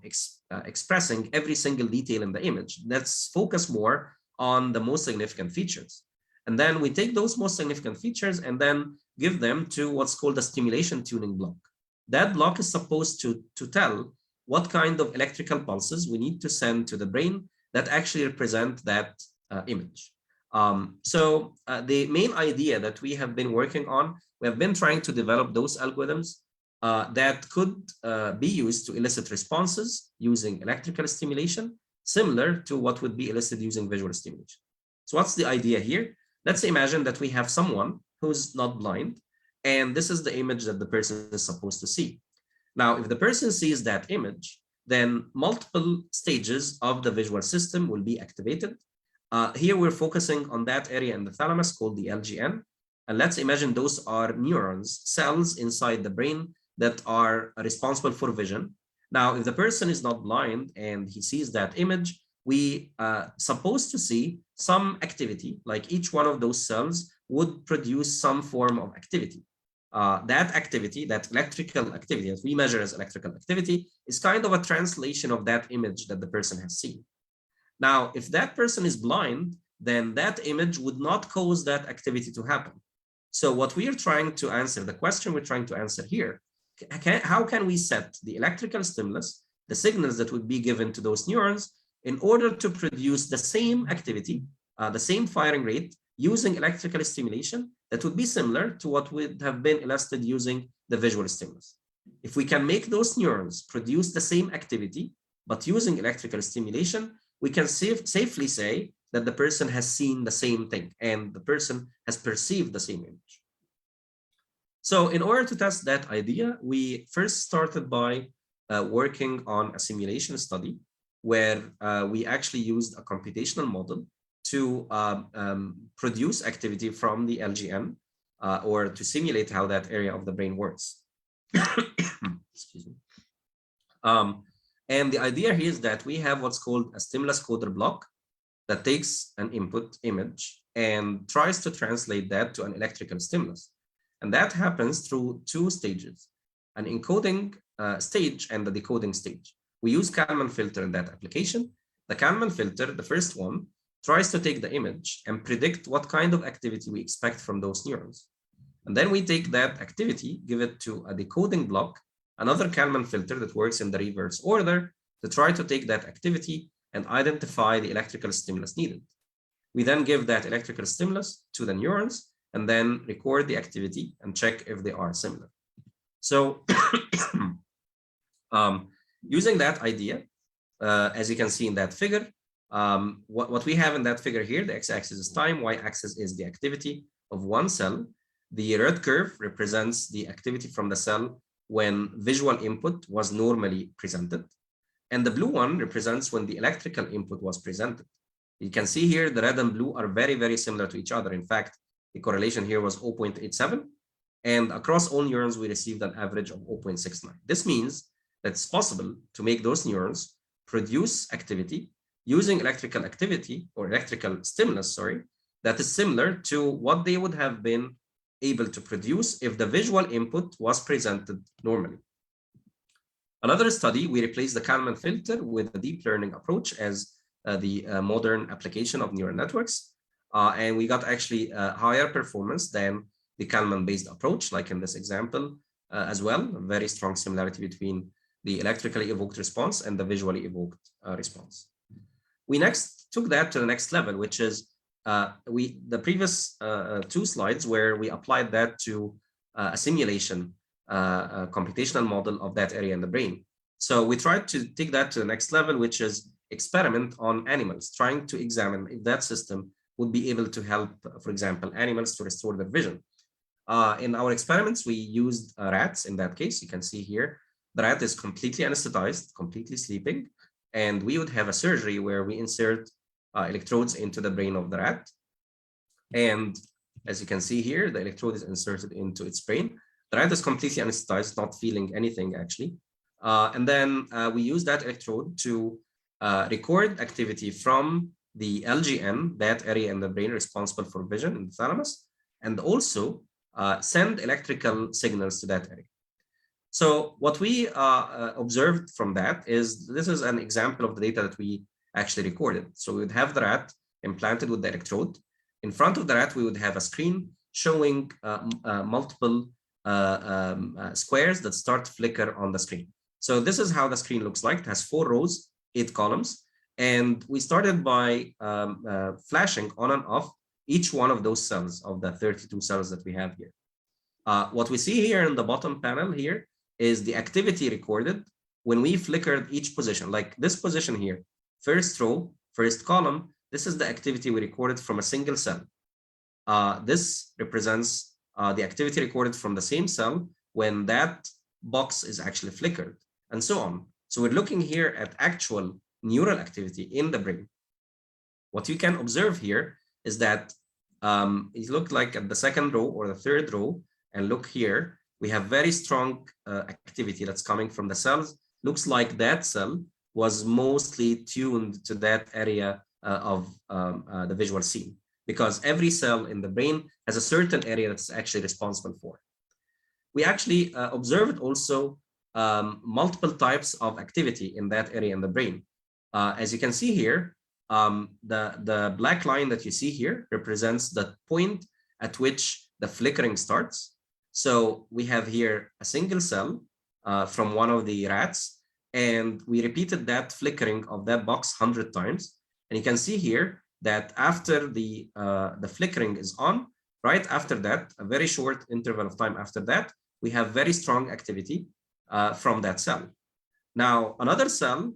expressing every single detail in the image. Let's focus more on the most significant features. And then we take those most significant features and then give them to what's called a stimulation tuning block. That block is supposed to tell what kind of electrical pulses we need to send to the brain that actually represent that image. So the main idea that we have been working on, we have been trying to develop those algorithms that could be used to elicit responses using electrical stimulation, similar to what would be elicited using visual stimulation. So what's the idea here? Let's imagine that we have someone who's not blind, and this is the image that the person is supposed to see. Now, if the person sees that image, then multiple stages of the visual system will be activated. Here we're focusing on that area in the thalamus called the LGN. And let's imagine those are neurons, cells inside the brain that are responsible for vision. Now, if the person is not blind and he sees that image, we are supposed to see some activity, like each one of those cells would produce some form of activity. That activity, that electrical activity that we measure as electrical activity, is kind of a translation of that image that the person has seen. Now, if that person is blind, then that image would not cause that activity to happen. So what we are trying to answer, the question we're trying to answer here, how can we set the electrical stimulus, the signals that would be given to those neurons in order to produce the same activity, the same firing rate using electrical stimulation that would be similar to what would have been elicited using the visual stimulus. If we can make those neurons produce the same activity, but using electrical stimulation, we can safely say that the person has seen the same thing and the person has perceived the same image. So in order to test that idea, we first started by working on a simulation study where we actually used a computational model to produce activity from the LGN or to simulate how that area of the brain works. Excuse me. And the idea here is that we have what's called a stimulus coder block that takes an input image and tries to translate that to an electrical stimulus. And that happens through two stages, an encoding stage and the decoding stage. We use Kalman filter in that application. The Kalman filter, the first one, tries to take the image and predict what kind of activity we expect from those neurons. And then we take that activity, give it to a decoding block, another Kalman filter that works in the reverse order to try to take that activity and identify the electrical stimulus needed. We then give that electrical stimulus to the neurons and then record the activity and check if they are similar. So using that idea, as you can see in that figure, what we have in that figure here, the x-axis is time, y-axis is the activity of one cell. The red curve represents the activity from the cell when visual input was normally presented. And the blue one represents when the electrical input was presented. You can see here the red and blue are very, very similar to each other. In fact, the correlation here was 0.87. And across all neurons, we received an average of 0.69. This means that it's possible to make those neurons produce activity using electrical activity or electrical stimulus, sorry, that is similar to what they would have been able to produce if the visual input was presented normally. Another study, we replaced the Kalman filter with a deep learning approach as the modern application of neural networks. And we got actually higher performance than the Kalman-based approach, like in this example as well, a very strong similarity between the electrically evoked response and the visually evoked response. We next took that to the next level, which is the previous two slides where we applied that to a simulation, a computational model of that area in the brain. So we tried to take that to the next level, which is experiment on animals, trying to examine if that system would be able to help, for example, animals to restore their vision. In our experiments, we used rats in that case. You can see here, the rat is completely anesthetized, completely sleeping, and we would have a surgery where we insert electrodes into the brain of the rat. And as you can see here, the electrode is inserted into its brain. The rat is completely anesthetized, not feeling anything actually. And then we use that electrode to record activity from the LGN, that area in the brain responsible for vision in the thalamus, and also send electrical signals to that area. So what we observed from that is, this is an example of the data that we actually recorded. So we would have the rat implanted with the electrode. In front of the rat, we would have a screen showing multiple squares that start to flicker on the screen. So this is how the screen looks like. It has 4 rows, 8 columns. And we started by flashing on and off each one of those cells of the 32 cells that we have here. What we see here in the bottom panel here is the activity recorded when we flickered each position, like this position here, first row, first column. This is the activity we recorded from a single cell. This represents the activity recorded from the same cell when that box is actually flickered, and so on. So we're looking here at actual neural activity in the brain. What you can observe here is that It looked like at the second row or the third row, and look here, we have very strong activity that's coming from the cells. Looks like that cell was mostly tuned to that area of the visual scene, because every cell in the brain has a certain area that's actually responsible for. We actually observed also multiple types of activity in that area in the brain. As you can see here, the black line that you see here represents the point at which the flickering starts. So we have here a single cell from one of the rats, and we repeated that flickering of that box 100 times. And you can see here that after the flickering is on, right after that, a very short interval of time after that, we have very strong activity from that cell. Now, another cell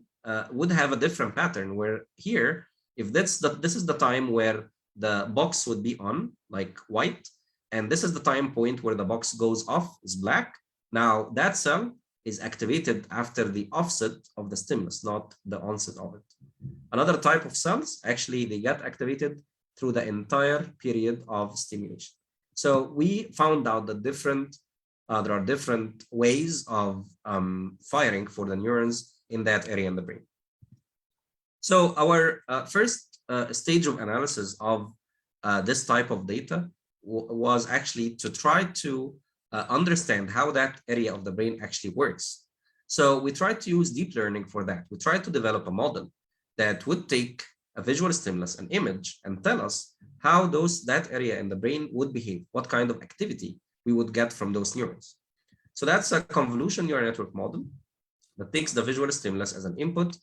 would have a different pattern, where here, if this is the time where the box would be on, like white, and this is the time point where the box goes off, is black. Now, that cell is activated after the offset of the stimulus, not the onset of it. Another type of cells, actually, they get activated through the entire period of stimulation. So we found out that there are different ways of firing for the neurons in that area in the brain. So our first stage of analysis of this type of data was actually to try to understand how that area of the brain actually works. So we tried to use deep learning for that. We tried to develop a model that would take a visual stimulus, an image, and tell us how that area in the brain would behave, what kind of activity we would get from those neurons. So that's a convolution neural network model that takes the visual stimulus as an input,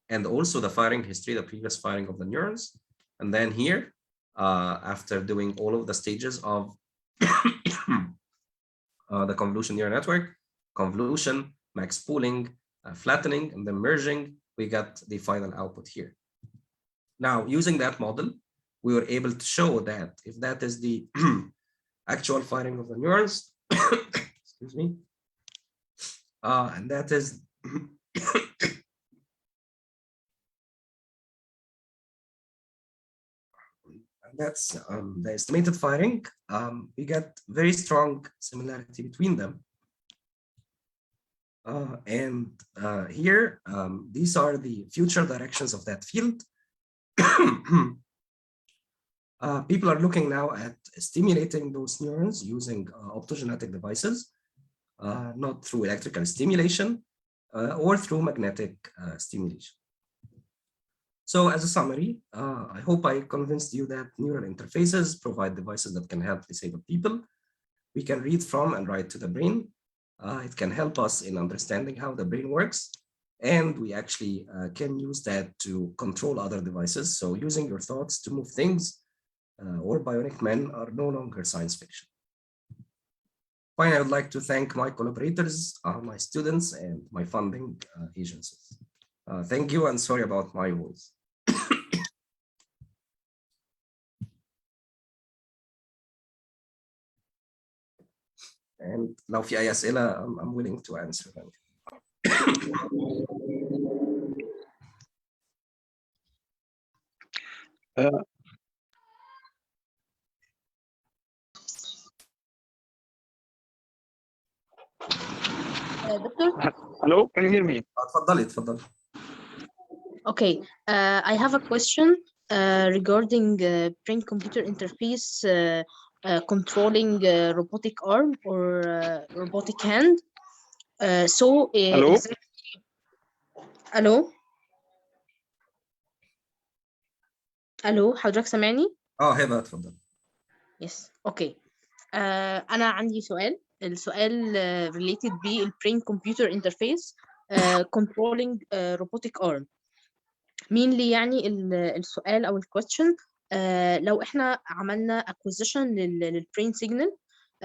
and also the firing history, the previous firing of the neurons. And then here, after doing all of the stages of the convolution neural network, convolution, max pooling, flattening, and then merging, we got the final output here. Now, using that model, we were able to show that if that is the actual firing of the neurons, excuse me, and that is that's the estimated firing, we get very strong similarity between them. Here, these are the future directions of that field. People are looking now at stimulating those neurons using optogenetic devices, not through electrical stimulation or through magnetic stimulation. So as a summary, I hope I convinced you that neural interfaces provide devices that can help disabled people. We can read from and write to the brain. It can help us in understanding how the brain works. And we actually can use that to control other devices. So using your thoughts to move things or bionic men are no longer science fiction. Finally, I would like to thank my collaborators, my students, and my funding agencies. Thank you, and sorry about my voice. And لو في أي أسئلة, I'm willing to answer them. Doctor? Hello, can you hear me? اتفضلي. Okay, I have a question regarding brain-computer interface controlling robotic arm or robotic hand. Hello? Hello? الو حضرتك سامعني؟ هبه اتفضل. Yes, okay. أنا عندي السؤال related بالbrain computer interface controlling robotic arm. mainly يعني السؤال أو الquestion لو إحنا عملنا acquisition للbrain signal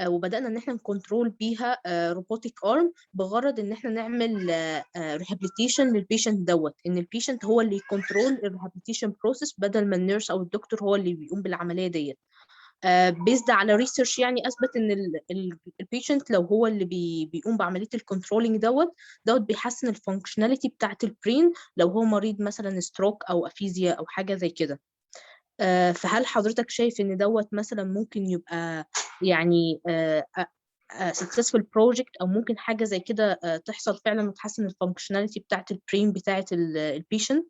وبدأنا إن إحنا نكنترول بيها robotic arm بغرض إن إحنا نعمل rehabilitation للبيشنت دوت، إن البيشنت هو اللي يكنترول الريهابيليتيشن بروسيس بدل ما النيرس أو الدكتور هو اللي بيقوم بالعملية ديت. بيزد على ريسيرش يعني اثبت ان البيشنت لو هو اللي بيقوم بعمليه الكنترولينج دوت بيحسن الفانكشناليتي بتاعه البرين لو هو مريض مثلا ستروك او افيزيا او حاجه زي كده. فهل حضرتك شايف ان دوت مثلا ممكن يبقى يعني successful project، او ممكن حاجه زي كده تحصل فعلا وتحسن الفانكشناليتي بتاعت البرين بتاعت البيشنت؟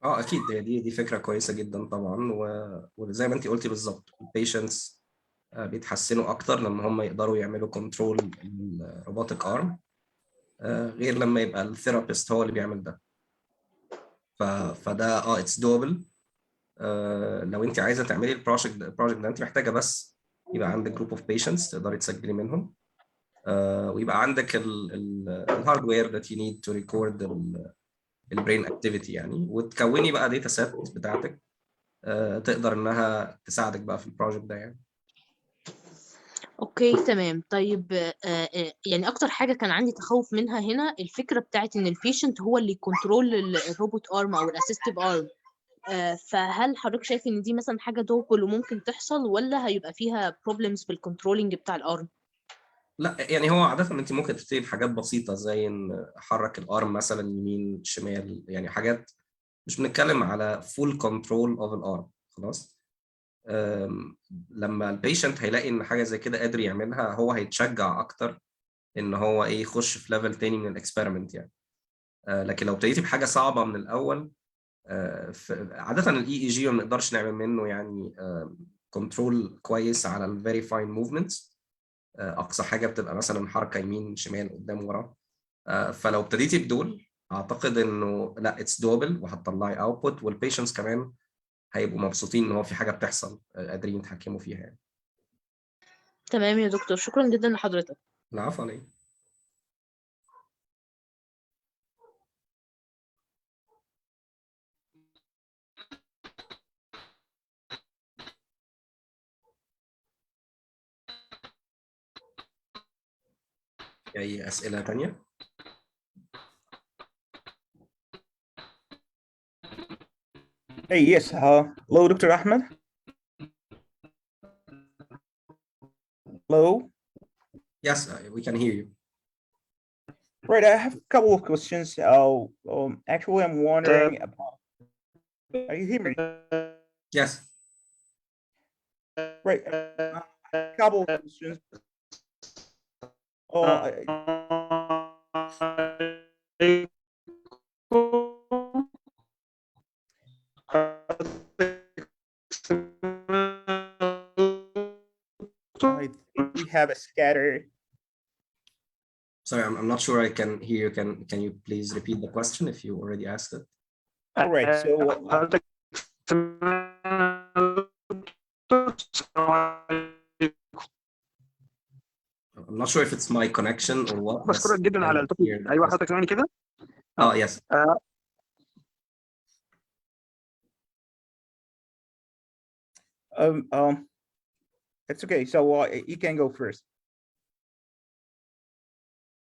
اكيد دي فكره كويسه جدا طبعا، وزي ما انت قلتي بالظبط البيشنتس بيتحسنوا اكتر لما هم يقدروا يعملوا كنترول الروبوتك ارم، غير لما يبقى الثيرابيست هو اللي بيعمل ده. فده اتس دوبل. لو انت عايزه تعملي البروجكت ده انت محتاجه بس يبقى عندك جروب اوف بيشنتس تقدري تسجلي منهم، ويبقى عندك الهاردوير that you need to record البرين اكتيفيتي يعني، وتكوني بقى داتا سيت بتاعتك تقدر انها تساعدك بقى في البروجكت ده يعني. اوكي تمام. طيب يعني اكتر حاجه كان عندي تخوف منها هنا الفكره بتاعت ان البيشنت هو اللي يكنترول الروبوت ارم او الاسيستيف ارم. فهل حضرتك شايف ان دي مثلا حاجه دوبل وممكن تحصل، ولا هيبقى فيها بروبلمز في الكنترولينج بتاع الارم؟ لا يعني هو عاده انت ممكن تبتدي بحاجات بسيطه زي ان احرك الارم مثلا يمين شمال، يعني حاجات مش بنتكلم على فول كنترول اوف الارم خلاص. لما البيشنت هيلاقي ان حاجه زي كده قادر يعملها هو هيتشجع اكتر ان هو يخش في ليفل تاني من الاكسبيرمنت يعني. لكن لو ابتديتي بحاجه صعبه من الاول، عاده الاي جي ما بنقدرش نعمل منه يعني كنترول كويس على الفيري فاين موفمنتس. اقصى حاجه بتبقى مثلا حركه يمين شمال قدام ورا. فلو ابتديتي بدول اعتقد انه لا اتس دوبل وهتطلعي اوتبوت، والبيشنتس كمان هيبقوا مبسوطين ان هو في حاجه بتحصل قادرين يتحكموا فيها يعني. تمام يا دكتور، شكرا جدا لحضرتك. العفو عليك. اي اسئله تانية؟ Hey, yes. Hello, Dr. Ahmed. Hello. Yes, we can hear you. Right, I have a couple of questions. Actually, I'm wondering about. Are you hearing me? Yes. Right. A couple of questions. I think we have a scatter. Sorry, I'm not sure I can hear you. Can you please repeat the question if you already asked it? All right. So I'm not sure if it's my connection or what. بشكرك جدا على التوبيك. ايوه حضرتك سامعني كده؟ yes. It's okay. So you can go first.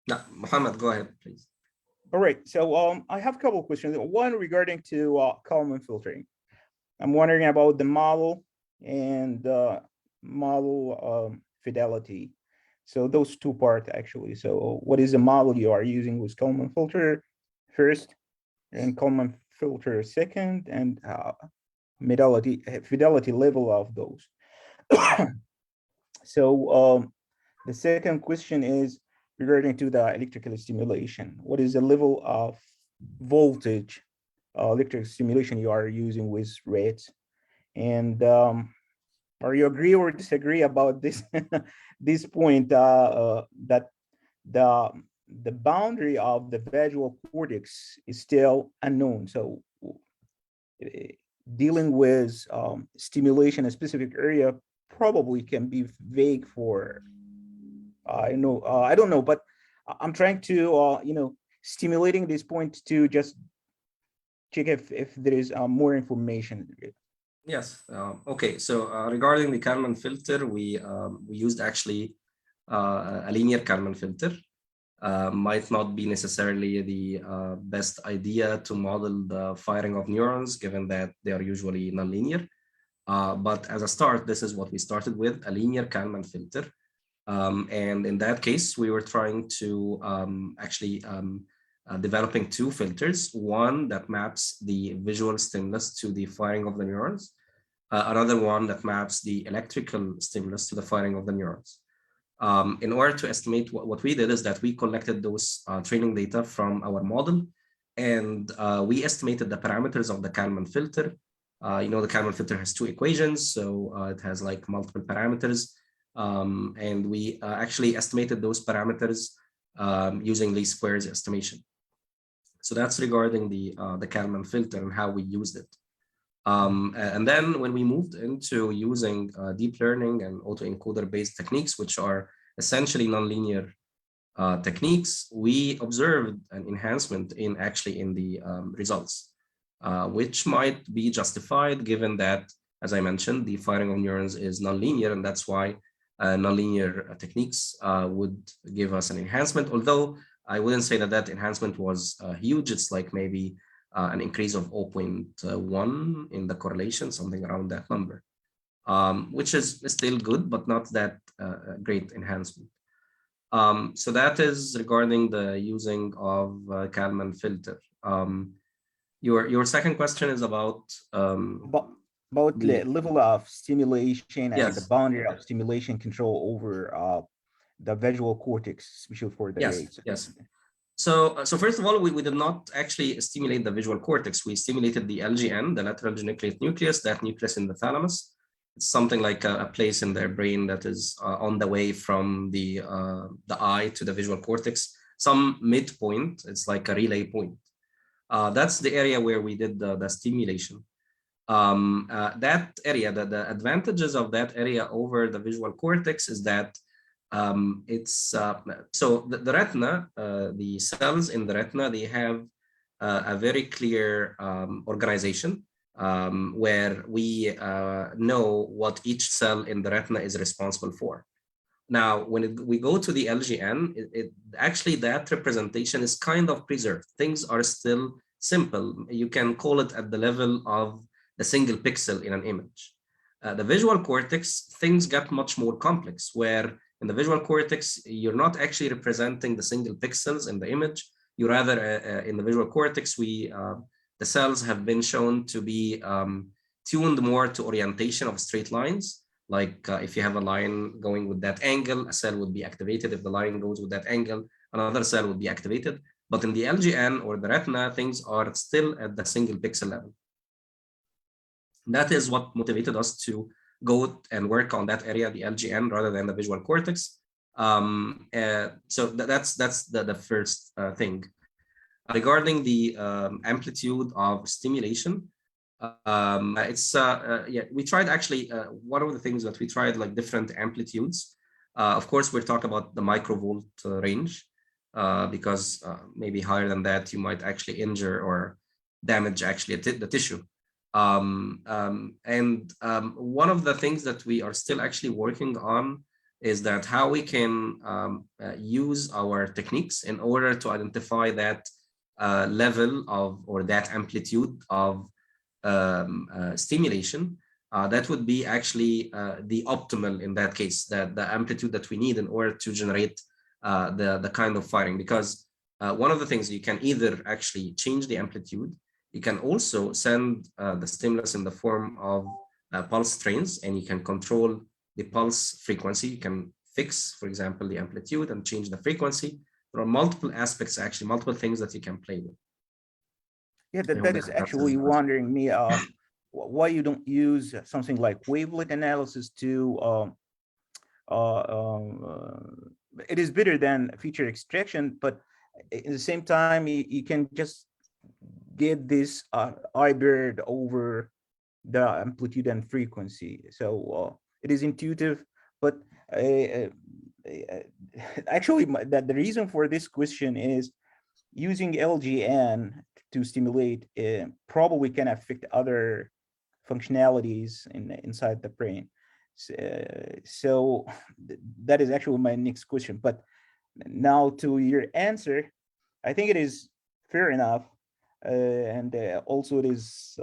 No, Muhammad, go ahead, please. All right. So I have a couple of questions. One regarding to Kalman filtering. I'm wondering about the model and model fidelity. So those two parts actually. So what is the model you are using with Kalman filter first, and Kalman filter second, and fidelity level of those. So the second question is regarding to the electrical stimulation. What is the level of voltage electric stimulation you are using with rates? And are you agree or disagree about this this point that the boundary of the visual cortex is still unknown? So dealing with stimulation in a specific area probably can be vague for I don't know, but I'm trying to stimulating this point to just check if there is more information. Yes. Okay. So regarding the Kalman filter, we used actually a linear Kalman filter. Might not be necessarily the best idea to model the firing of neurons, given that they are usually nonlinear. But as a start, this is what we started with, a linear Kalman filter. And in that case, we were trying to actually developing two filters, one that maps the visual stimulus to the firing of the neurons, another one that maps the electrical stimulus to the firing of the neurons. In order to estimate what we did is that we collected those training data from our model, and we estimated the parameters of the Kalman filter. The Kalman filter has two equations, so it has like multiple parameters. And we actually estimated those parameters using least squares estimation. So that's regarding the Kalman filter and how we used it. And then when we moved into using deep learning and autoencoder based techniques, which are essentially nonlinear techniques, we observed an enhancement in the results, which might be justified given that, as I mentioned, the firing of neurons is nonlinear, and that's why nonlinear techniques would give us an enhancement. Although I wouldn't say that enhancement was huge. It's like maybe an increase of 0.1 in the correlation, something around that number, which is still good, but not that great enhancement. So that is regarding the using of Kalman filter. Your second question is about the level of stimulation and the yes. boundary of stimulation control over the visual cortex, especially for the rates. Yes. So first of all, we did not actually stimulate the visual cortex. We stimulated the LGN, the lateral geniculate nucleus, that nucleus in the thalamus. It's something like a place in their brain that is on the way from the eye to the visual cortex, some midpoint. It's like a relay point. That's the area where we did the stimulation. That area, the advantages of that area over the visual cortex is that so the retina, the cells in the retina, they have a very clear organization where we know what each cell in the retina is responsible for. Now, when we go to the LGN, actually that representation is kind of preserved. Things are still simple. You can call it at the level of the single pixel in an image. The visual cortex, things get much more complex, where in the visual cortex, you're not actually representing the single pixels in the image. You rather, in the visual cortex, the cells have been shown to be tuned more to orientation of straight lines. Like if you have a line going with that angle, a cell would be activated. If the line goes with that angle, another cell would be activated. But in the LGN or the retina, things are still at the single pixel level. That is what motivated us to go and work on that area, the LGN, rather than the visual cortex. So that's the first thing. Regarding the amplitude of stimulation, we tried actually, one of the things that we tried, like different amplitudes. Of course, we're talking about the microvolt range, because maybe higher than that, you might actually injure or damage actually the tissue. One of the things that we are still actually working on is that how we can use our techniques in order to identify that level of, or that amplitude of stimulation that would be actually the optimal in that case, that the amplitude that we need in order to generate the kind of firing. Because one of the things, you can either actually change the amplitude, you can also send the stimulus in the form of pulse trains, and you can control the pulse frequency. You can fix, for example, the amplitude and change the frequency. There are multiple aspects, actually, multiple things that you can play with. Yeah, that is actually wondering me why you don't use something like wavelet analysis to it is better than feature extraction, but at the same time you can just get this iBird over the amplitude and frequency. So it is intuitive, but actually the reason for this question is using LGN to stimulate probably can affect other functionalities inside the brain. So that is actually my next question. But now to your answer, I think it is fair enough. And also it is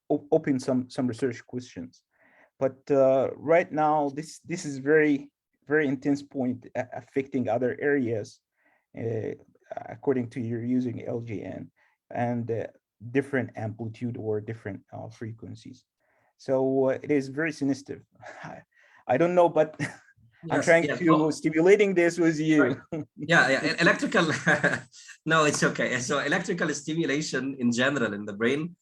open some research questions. But right now, this is very intense point affecting other areas. according to you're using LGN and different amplitude or different frequencies. So it is very sensitive. I don't know, but I'm trying to stimulating this with you. Right. Yeah, electrical. No, it's okay. So electrical stimulation in general in the brain,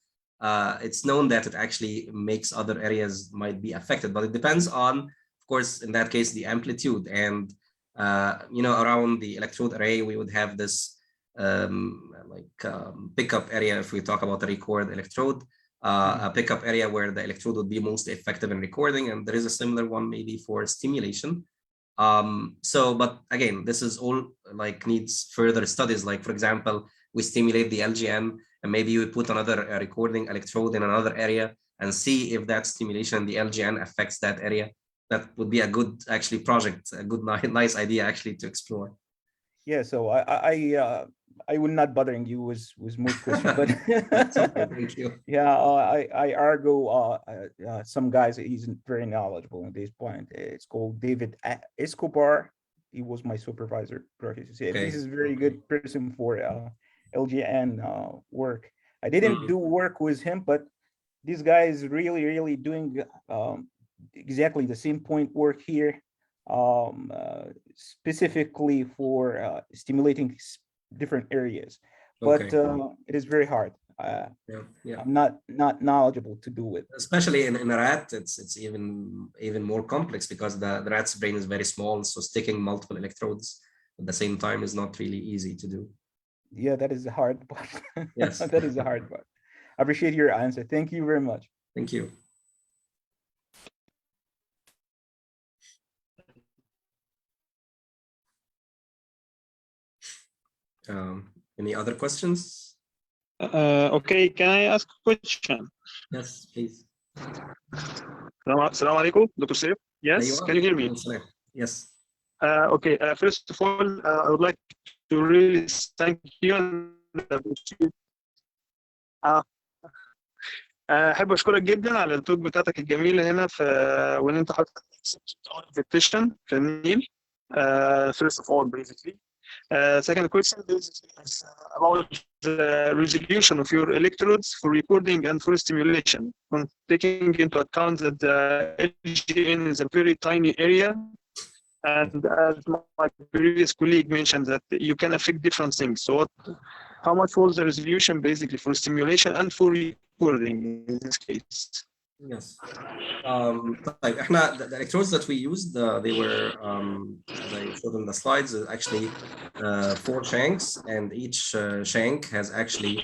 it's known that it actually makes other areas might be affected, but it depends on, of course, in that case, the amplitude. And around the electrode array, we would have this pickup area. If we talk about a record electrode, a pickup area where the electrode would be most effective in recording, and there is a similar one maybe for stimulation. But again, this is all like needs further studies. Like, for example, we stimulate the LGN and maybe we put another recording electrode in another area and see if that stimulation in the LGN affects that area. That would be a good actually project, a good nice idea actually to explore. Yeah, so I will not bothering you with more questions, but okay, thank you. Yeah, I argue some guys, he's very knowledgeable at this point. It's called David Escobar. He was my supervisor. Okay. This is very good person for LGN work. I didn't do work with him, but this guy is really doing exactly the same point work here, specifically for stimulating different areas. But it is very hard. I'm not knowledgeable to do it. Especially in a rat, it's even more complex because the rat's brain is very small, so sticking multiple electrodes at the same time is not really easy to do. Yeah, that is the hard part. Yes, that is the hard part. I appreciate your answer. Thank you very much. Thank you. Any other questions? Okay, can I ask a question? Yes, please. Assalamu alaikum, Dr. Seif. Yes, can you hear me? Yes. Okay, first of all, I would like to really thank you and احب اشكرك جدا على التوك بتاعتك الجميله هنا في وان انت حاطط invitation في النيل. First of all, basically. Second question is about the resolution of your electrodes for recording and for stimulation, taking into account that the LGN is a very tiny area, and as my previous colleague mentioned that you can affect different things. So how much was the resolution basically for stimulation and for recording in this case? Yes. The electrodes that we used, they were, as I showed in the slides, actually 4 shanks, and each shank has actually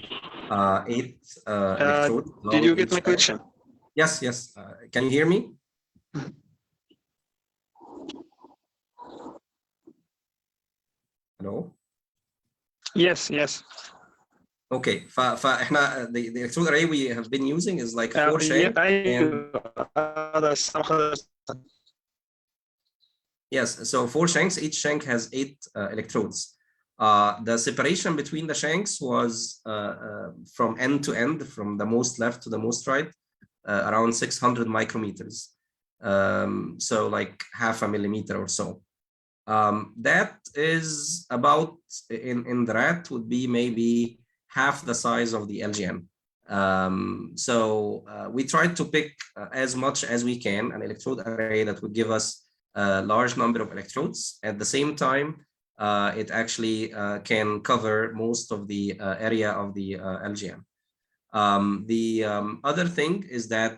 8 electrodes. Did you get my question? Yes. Can you hear me? Hello? Yes. Okay. The electrode array we have been using is like 4 shank. Yes, so 4 shanks. Each shank has 8 electrodes. The separation between the shanks was from end to end, from the most left to the most right, around 600 micrometers. So like 0.5 millimeter or so. That is about, in the rat, would be maybe half the size of the LGN. So we tried to pick as much as we can an electrode array that would give us a large number of electrodes. At the same time, it actually can cover most of the area of the LGN. The other thing is that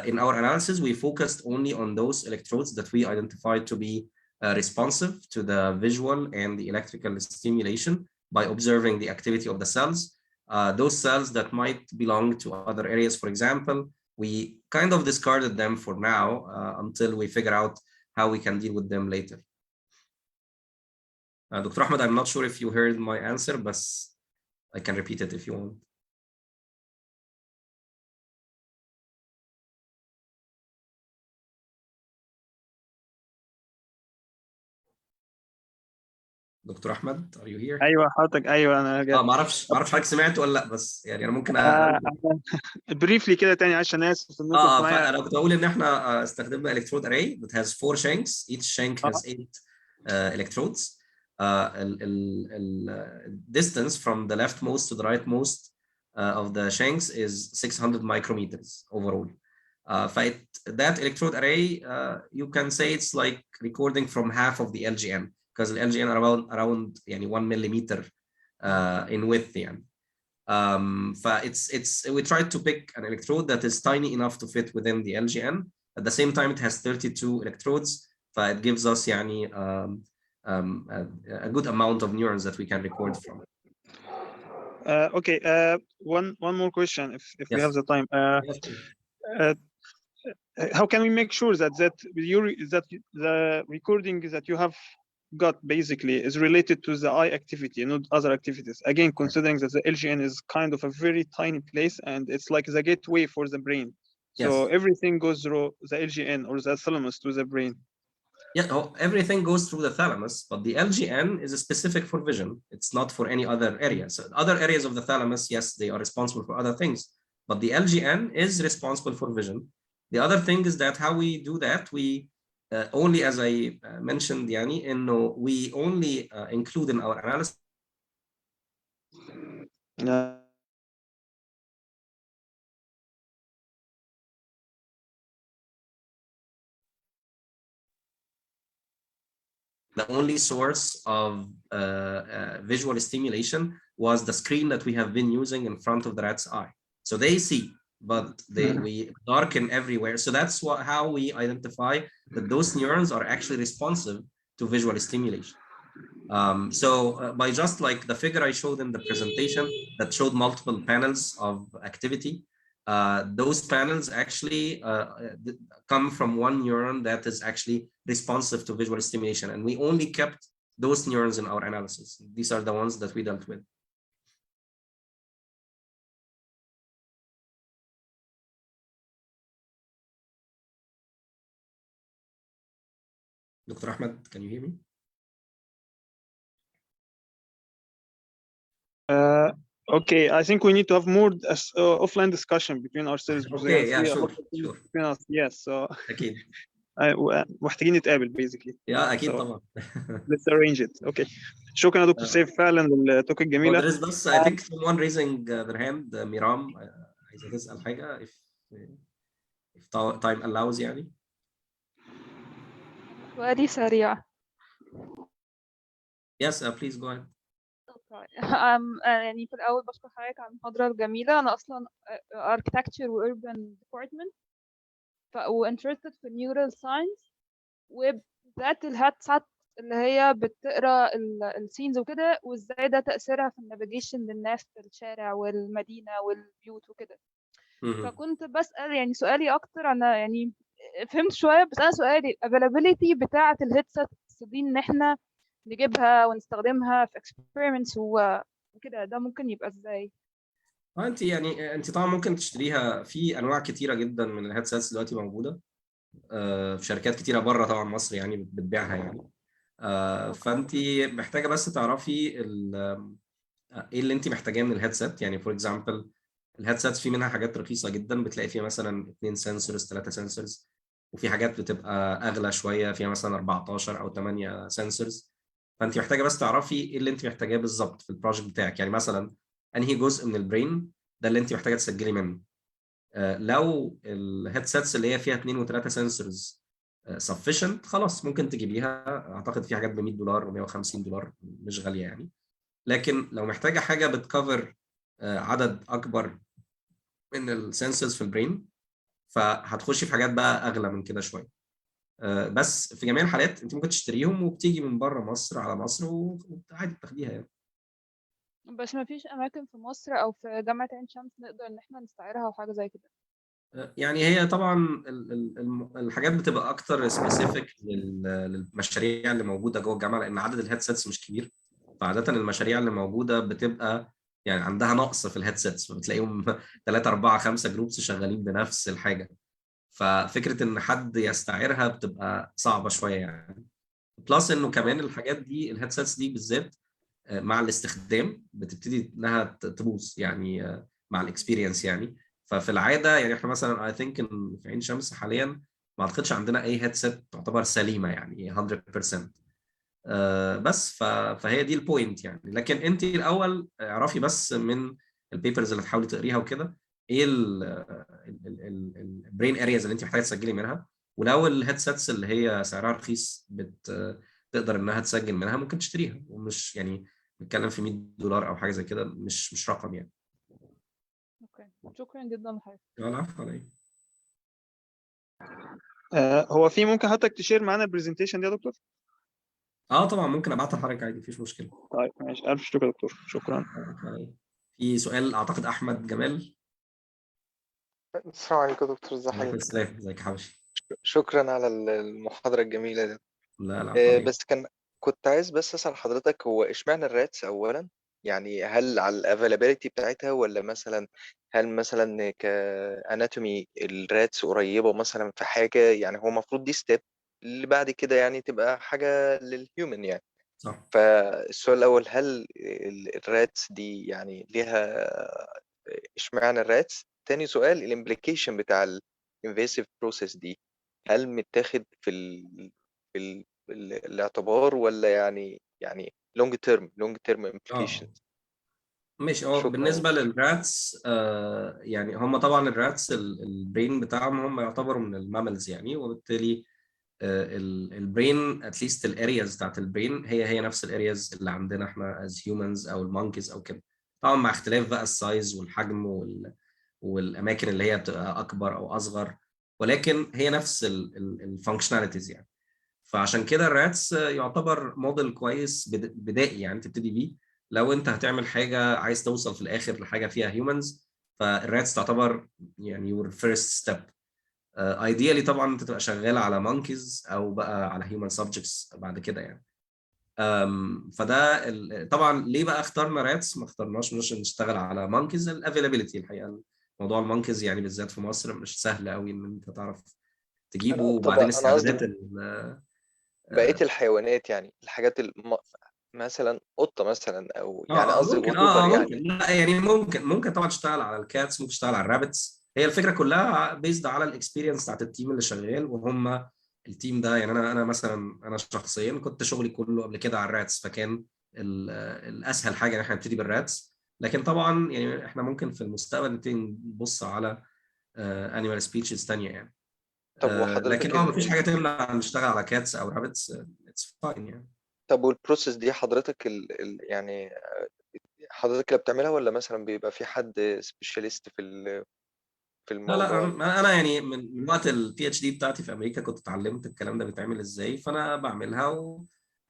in our analysis, we focused only on those electrodes that we identified to be responsive to the visual and the electrical stimulation by observing the activity of the cells. Those cells that might belong to other areas, for example, we kind of discarded them for now until we figure out how we can deal with them later. Dr. Ahmed, I'm not sure if you heard my answer, but I can repeat it if you want. دكتور احمد are you here؟ ايوه حضرتك، ايوه انا جاي. ما اعرفش حضرتك سمعت ولا لا، بس يعني انا ممكن بريفلي كده تاني عشان اسف. انا كنت بقول ان احنا استخدمنا electrode array that has 4 shanks. Each shank has 8 electrodes. distance from the leftmost to the rightmost of the shanks is 600 micrometers overall. That electrode array, you can say it's like recording from half of the LGN, because the LGN are around 1 millimeter in width. We tried to pick an electrode that is tiny enough to fit within the LGN. At the same time, it has 32 electrodes, it gives us a good amount of neurons that we can record from. Okay, one more question, if Yes. we have the time. Yes. How can we make sure that the recording that you have got basically is related to the eye activity, not other activities? Again, considering that the LGN is kind of a very tiny place and it's like the gateway for the brain. So Yes. everything goes through the LGN or the thalamus to the brain. Yeah, everything goes through the thalamus, but the LGN is specific for vision. It's not for any other area. So other areas of the thalamus, yes, they are responsible for other things, but the LGN is responsible for vision. The other thing is that how we do that, we only, as I mentioned, we only include in our analysis the only source of visual stimulation was the screen that we have been using in front of the rat's eye. So they see, but we darken everywhere. So that's how we identify that those neurons are actually responsive to visual stimulation. By just like the figure I showed in the presentation that showed multiple panels of activity, those panels actually come from one neuron that is actually responsive to visual stimulation, and we only kept those neurons in our analysis. These are the ones that we dealt with. Dr. Ahmed, can you hear me? Okay, I think we need to have more offline discussion between ourselves. Okay, yeah, sure. Yes, so أكيد. محتاجين نتقابل basically. Yeah, أكيد طبعا. Let's arrange it. Okay. شكرا يا دكتور سيف فعلا للتوك الجميلة. There is this, I think someone raising their hand, ميرام عايزة تسأل حاجة if time allows يعني. سؤالي سريع. Yes, please go ahead. يعني في الأول بشكر حضرتك على المحاضرة الجميلة. أنا أصلا architecture و urban department interested في neural science وبالذات الهاتسات اللي هي بتقرا السينز وكده، وازاي ده تأثيرها في النافيجيشن للناس في الشارع والمدينة والبيوت وكده. فكنت بسأل يعني سؤالي أكتر، أنا يعني فهمت شوية، بس أنا سؤالي availability بتاعة الهيدسets دي إن إحنا نجيبها ونستخدمها في experiments وكده، ده ممكن يبقى ازاي؟ انت طبعا ممكن تشتريها في انواع كتيره جدا من الهيدسيتس دلوقتي موجوده في شركات كتيره بره طبعا مصر يعني بتبيعها يعني. فانت محتاجه بس تعرفي ايه اللي انت محتاجاه من الهيدسيت. يعني فور اكزامبل الهيدسيتس في منها حاجات رخيصه جدا بتلاقي فيها مثلا 2 سنسورز 3 سنسورز، وفي حاجات بتبقى اغلى شويه فيها مثلا 14 او 8 سنسورز. فانت محتاجه بس تعرفي ايه اللي انت محتاجاه بالظبط في البروجكت بتاعك. يعني مثلا انهي جزء من البرين ده اللي انت محتاجه تسجلي منه. لو الهيدسيتس اللي هي فيها 2 و3 سنسورز sufficient خلاص ممكن تجيبيها. اعتقد في حاجات ب $100 و$150 مش غاليه يعني. لكن لو محتاجه حاجه بتكفر عدد اكبر من السنسورز في البرين فهتخشي في حاجات بقى اغلى من كده شويه. بس في جميع الحالات انت ممكن تشتريهم وبتيجي من بره مصر على مصر وعادي بتاخديها يعني. بس ما فيش اماكن في مصر او في جامعة عين شمس نقدر ان احنا نستعيرها او حاجة زي كده؟ يعني هي طبعا الحاجات بتبقى اكتر سبيسيفيك للمشاريع اللي موجوده جوه الجامعه، لان عدد الهيدسيتس مش كبير. فعاده المشاريع اللي موجوده بتبقى يعني عندها نقص في الهيدسيتس، فبتلاقيهم 3 4 5 جروبس شغالين بنفس الحاجه. ففكره ان حد يستعيرها بتبقى صعبه شويه يعني. بلس انه كمان الحاجات دي الهيدسيتس دي بالذات مع الاستخدام بتبتدي انها تبوظ يعني مع الاكسبيرينس يعني. ففي العاده يعني احنا مثلا اي ثينك ان في عين شمس حاليا ما اعتقدش عندنا اي هيدسيت تعتبر سليمه يعني 100%. بس فهي دي البوينت يعني. لكن انت الاول اعرفي بس من البيبرز اللي تحاولي تقريها وكده ايه البرين ارياز اللي انت محتاجه تسجلي منها، ولو الهيدسيتس اللي هي سعرها رخيص تقدر انها تسجل منها ممكن تشتريها، ومش يعني نتكلم في $100 او حاجه زي كده، مش رقم يعني. اوكي، شكرا جدا لحضرتك. العفو على ايه. هو في ممكن حضرتك تشير معانا البرزنتيشن دي يا دكتور؟ اه طبعا ممكن ابعتها لحضرتك عادي، مفيش مشكله. طيب ماشي، الف شكر يا دكتور، شكرا. العفو على ايه. في سؤال اعتقد احمد جمال. السلام عليكم يا دكتور، ازي عليكم حضرتك؟ السلام، ازيك يا حبشي. شكرا على المحاضرة الجميلة دي. لا العفو على ايه. بس كنت عايز بس أسأل حضرتك، هو اشمعنى الراتس أولا؟ يعني هل على الافيلابيلتي بتاعتها، ولا مثلا هل مثلا كاناتومي الراتس قريبة مثلا في حاجة؟ يعني هو المفروض دي ستيب اللي بعد كده يعني تبقى حاجة للهيومن يعني. صح. فالسؤال الأول، هل الراتس دي يعني ليها اشمعنى الراتس؟ تاني سؤال، الامبليكيشن بتاع الانفيسيف بروسيس دي هل متاخد في الاعتبار، ولا يعني لونج تيرم اه امبليكيشن؟ ماشي. هو شكرا. بالنسبه للراتس يعني هم طبعا الراتس البرين بتاعهم هم يعتبروا من الماملز يعني، وبالتالي البرين اتليست الارياز بتاعت البرين هي نفس الارياز اللي عندنا احنا از هيومنز او المونكيز او كده، طبعا مع اختلاف بقى السايز والحجم والاماكن اللي هي بتبقى اكبر او اصغر، ولكن هي نفس الفانكشناليتيز يعني. فعشان كده الراتس يعتبر موديل كويس بدائي يعني تبتدي بيه لو انت هتعمل حاجه عايز توصل في الاخر لحاجه فيها هيومنز. فالراتس تعتبر يعني يور فيرست ستيب. ايديالي طبعا انت تبقى شغال على مونكيز او بقى على هيومن سبجكتس بعد كده يعني. فده طبعا ليه بقى اخترنا راتس، ما اخترناش مش نشتغل على مونكيز؟ الافيلابيلتي الحقيقه. موضوع المونكيز يعني بالذات في مصر مش سهل قوي ان انت تعرف تجيبه، طبعا وبعدين انا قصدي استعدادات بقية الحيوانات، يعني الحاجات مثلا قطة مثلا، او يعني قصدي ممكن وات ايفر يعني. ممكن، لا يعني ممكن طبعا تشتغل على الكاتس، ممكن تشتغل على الرابتس. هي الفكره كلها بيزد على الاكسبيرينس بتاعت التيم اللي شغال، وهم التيم ده يعني انا مثلا انا شخصيا كنت شغلي كله قبل كده على الراتس، فكان الاسهل حاجه ان احنا نبتدي بالراتس. لكن طبعا يعني احنا ممكن في المستقبل نبتدي نبص على انيمال سبيشيز ثانيه يعني. طب لكن وحضرتك مفيش حاجه تمنع نشتغل على كاتس او رابتس، اتس فاين يعني. طب والبروسيس دي حضرتك يعني حضرتك اللي بتعملها، ولا مثلا بيبقى في حد سبيشاليست في لا الموضوع؟ انا يعني من وقت البي اتش دي بتاعتي في امريكا كنت اتعلمت الكلام ده بيتعمل ازاي، فانا بعملها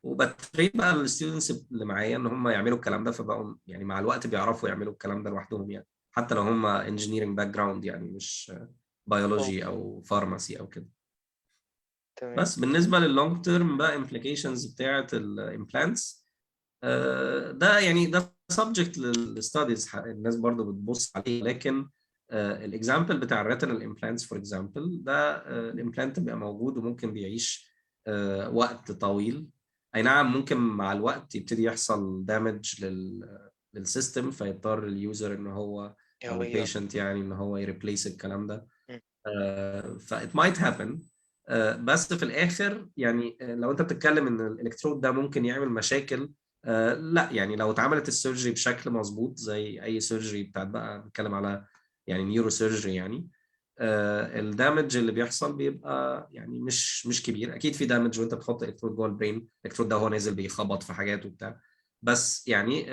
وبترين بقى الستودنتس اللي معايا ان هم يعملوا الكلام ده، فبقوا يعني مع الوقت بيعرفوا يعملوا الكلام ده لوحدهم يعني، حتى لو هم انجينيرنج باك جراوند يعني مش بيولوجي اوكي، او فارماسي او كده. تمام. بس بالنسبه لللونج تيرم بقى امبليكيشنز بتاعه الامبلانتس، ده يعني ده سبجكت للستاديز الناس برضو بتبص عليه. لكن الاكزامبل بتاع الريتنال امبلانتس فور اكزامبل ده الامبلانت بيبقى موجود وممكن بيعيش وقت طويل. اي نعم ممكن مع الوقت يبتدي يحصل دامج للسيستم، فيضطر اليوزر ان هو او يغير. البيشنت يعني ان هو يريبليس الكلام ده. م. ف it might happen. بس في الاخر يعني لو انت بتتكلم ان الالكترود ده ممكن يعمل مشاكل، لا يعني لو اتعملت السيرجري بشكل مظبوط زي اي سيرجري بتاعت بقى بنتكلم على يعني نيورو سيرجري يعني، الدامج اللي بيحصل بيبقى يعني مش كبير. اكيد في دامج وانت بتحط الكترود جوه البرين، الالكترود ده هو نازل بيخبط في حاجات وبتاع، بس يعني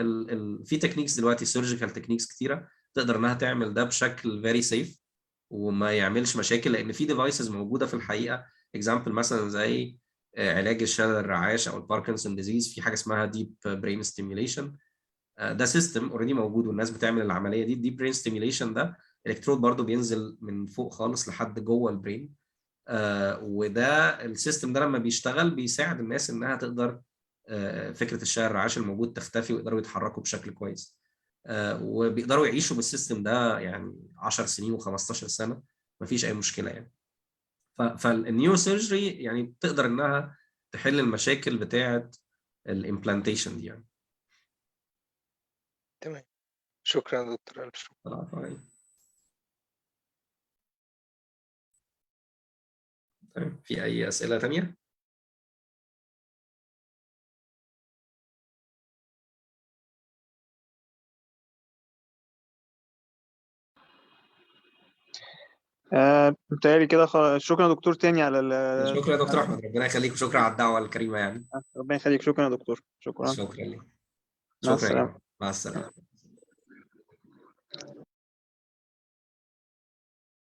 في تكنيكس دلوقتي سيرجيكال تكنيكس كتيره تقدر انها تعمل ده بشكل فيري سيف وما يعملش مشاكل، لان في ديفايسز موجوده في الحقيقه. اكزامبل مثلا زي علاج الشلل الرعاش او الباركنسون ديزيز، في حاجه اسمها ديب برين ستيميوليشن. ده سيستم اوريدي موجود والناس بتعمل العمليه دي. الديب برين ستيميوليشن ده الكترود برضو بينزل من فوق خالص لحد جوه البرين، وده السيستم ده لما بيشتغل بيساعد الناس انها تقدر فكره الشلل الرعاش الموجود تختفي ويقدروا يتحركوا بشكل كويس. وبيقدروا يعيشوا بالسيستم ده يعني 10 سنين و15 سنه مفيش اي مشكله يعني. فالنيو سيرجري يعني تقدر انها تحل المشاكل بتاعه الامبلانتيشن دي يعني. تمام، شكرا يا دكتور، ألف شكر. العفو عليك. طيب في اي اسئله تانية؟ متهيألي كده شكرا يا دكتور تاني على شكرا يا دكتور احمد، ربنا يخليك، وشكرا على الدعوه الكريمه يعني. ربنا يخليك، شكرا يا دكتور، شكرا. شكرا لك. مع شكرا يا السلامة. جماعه، مع السلامه.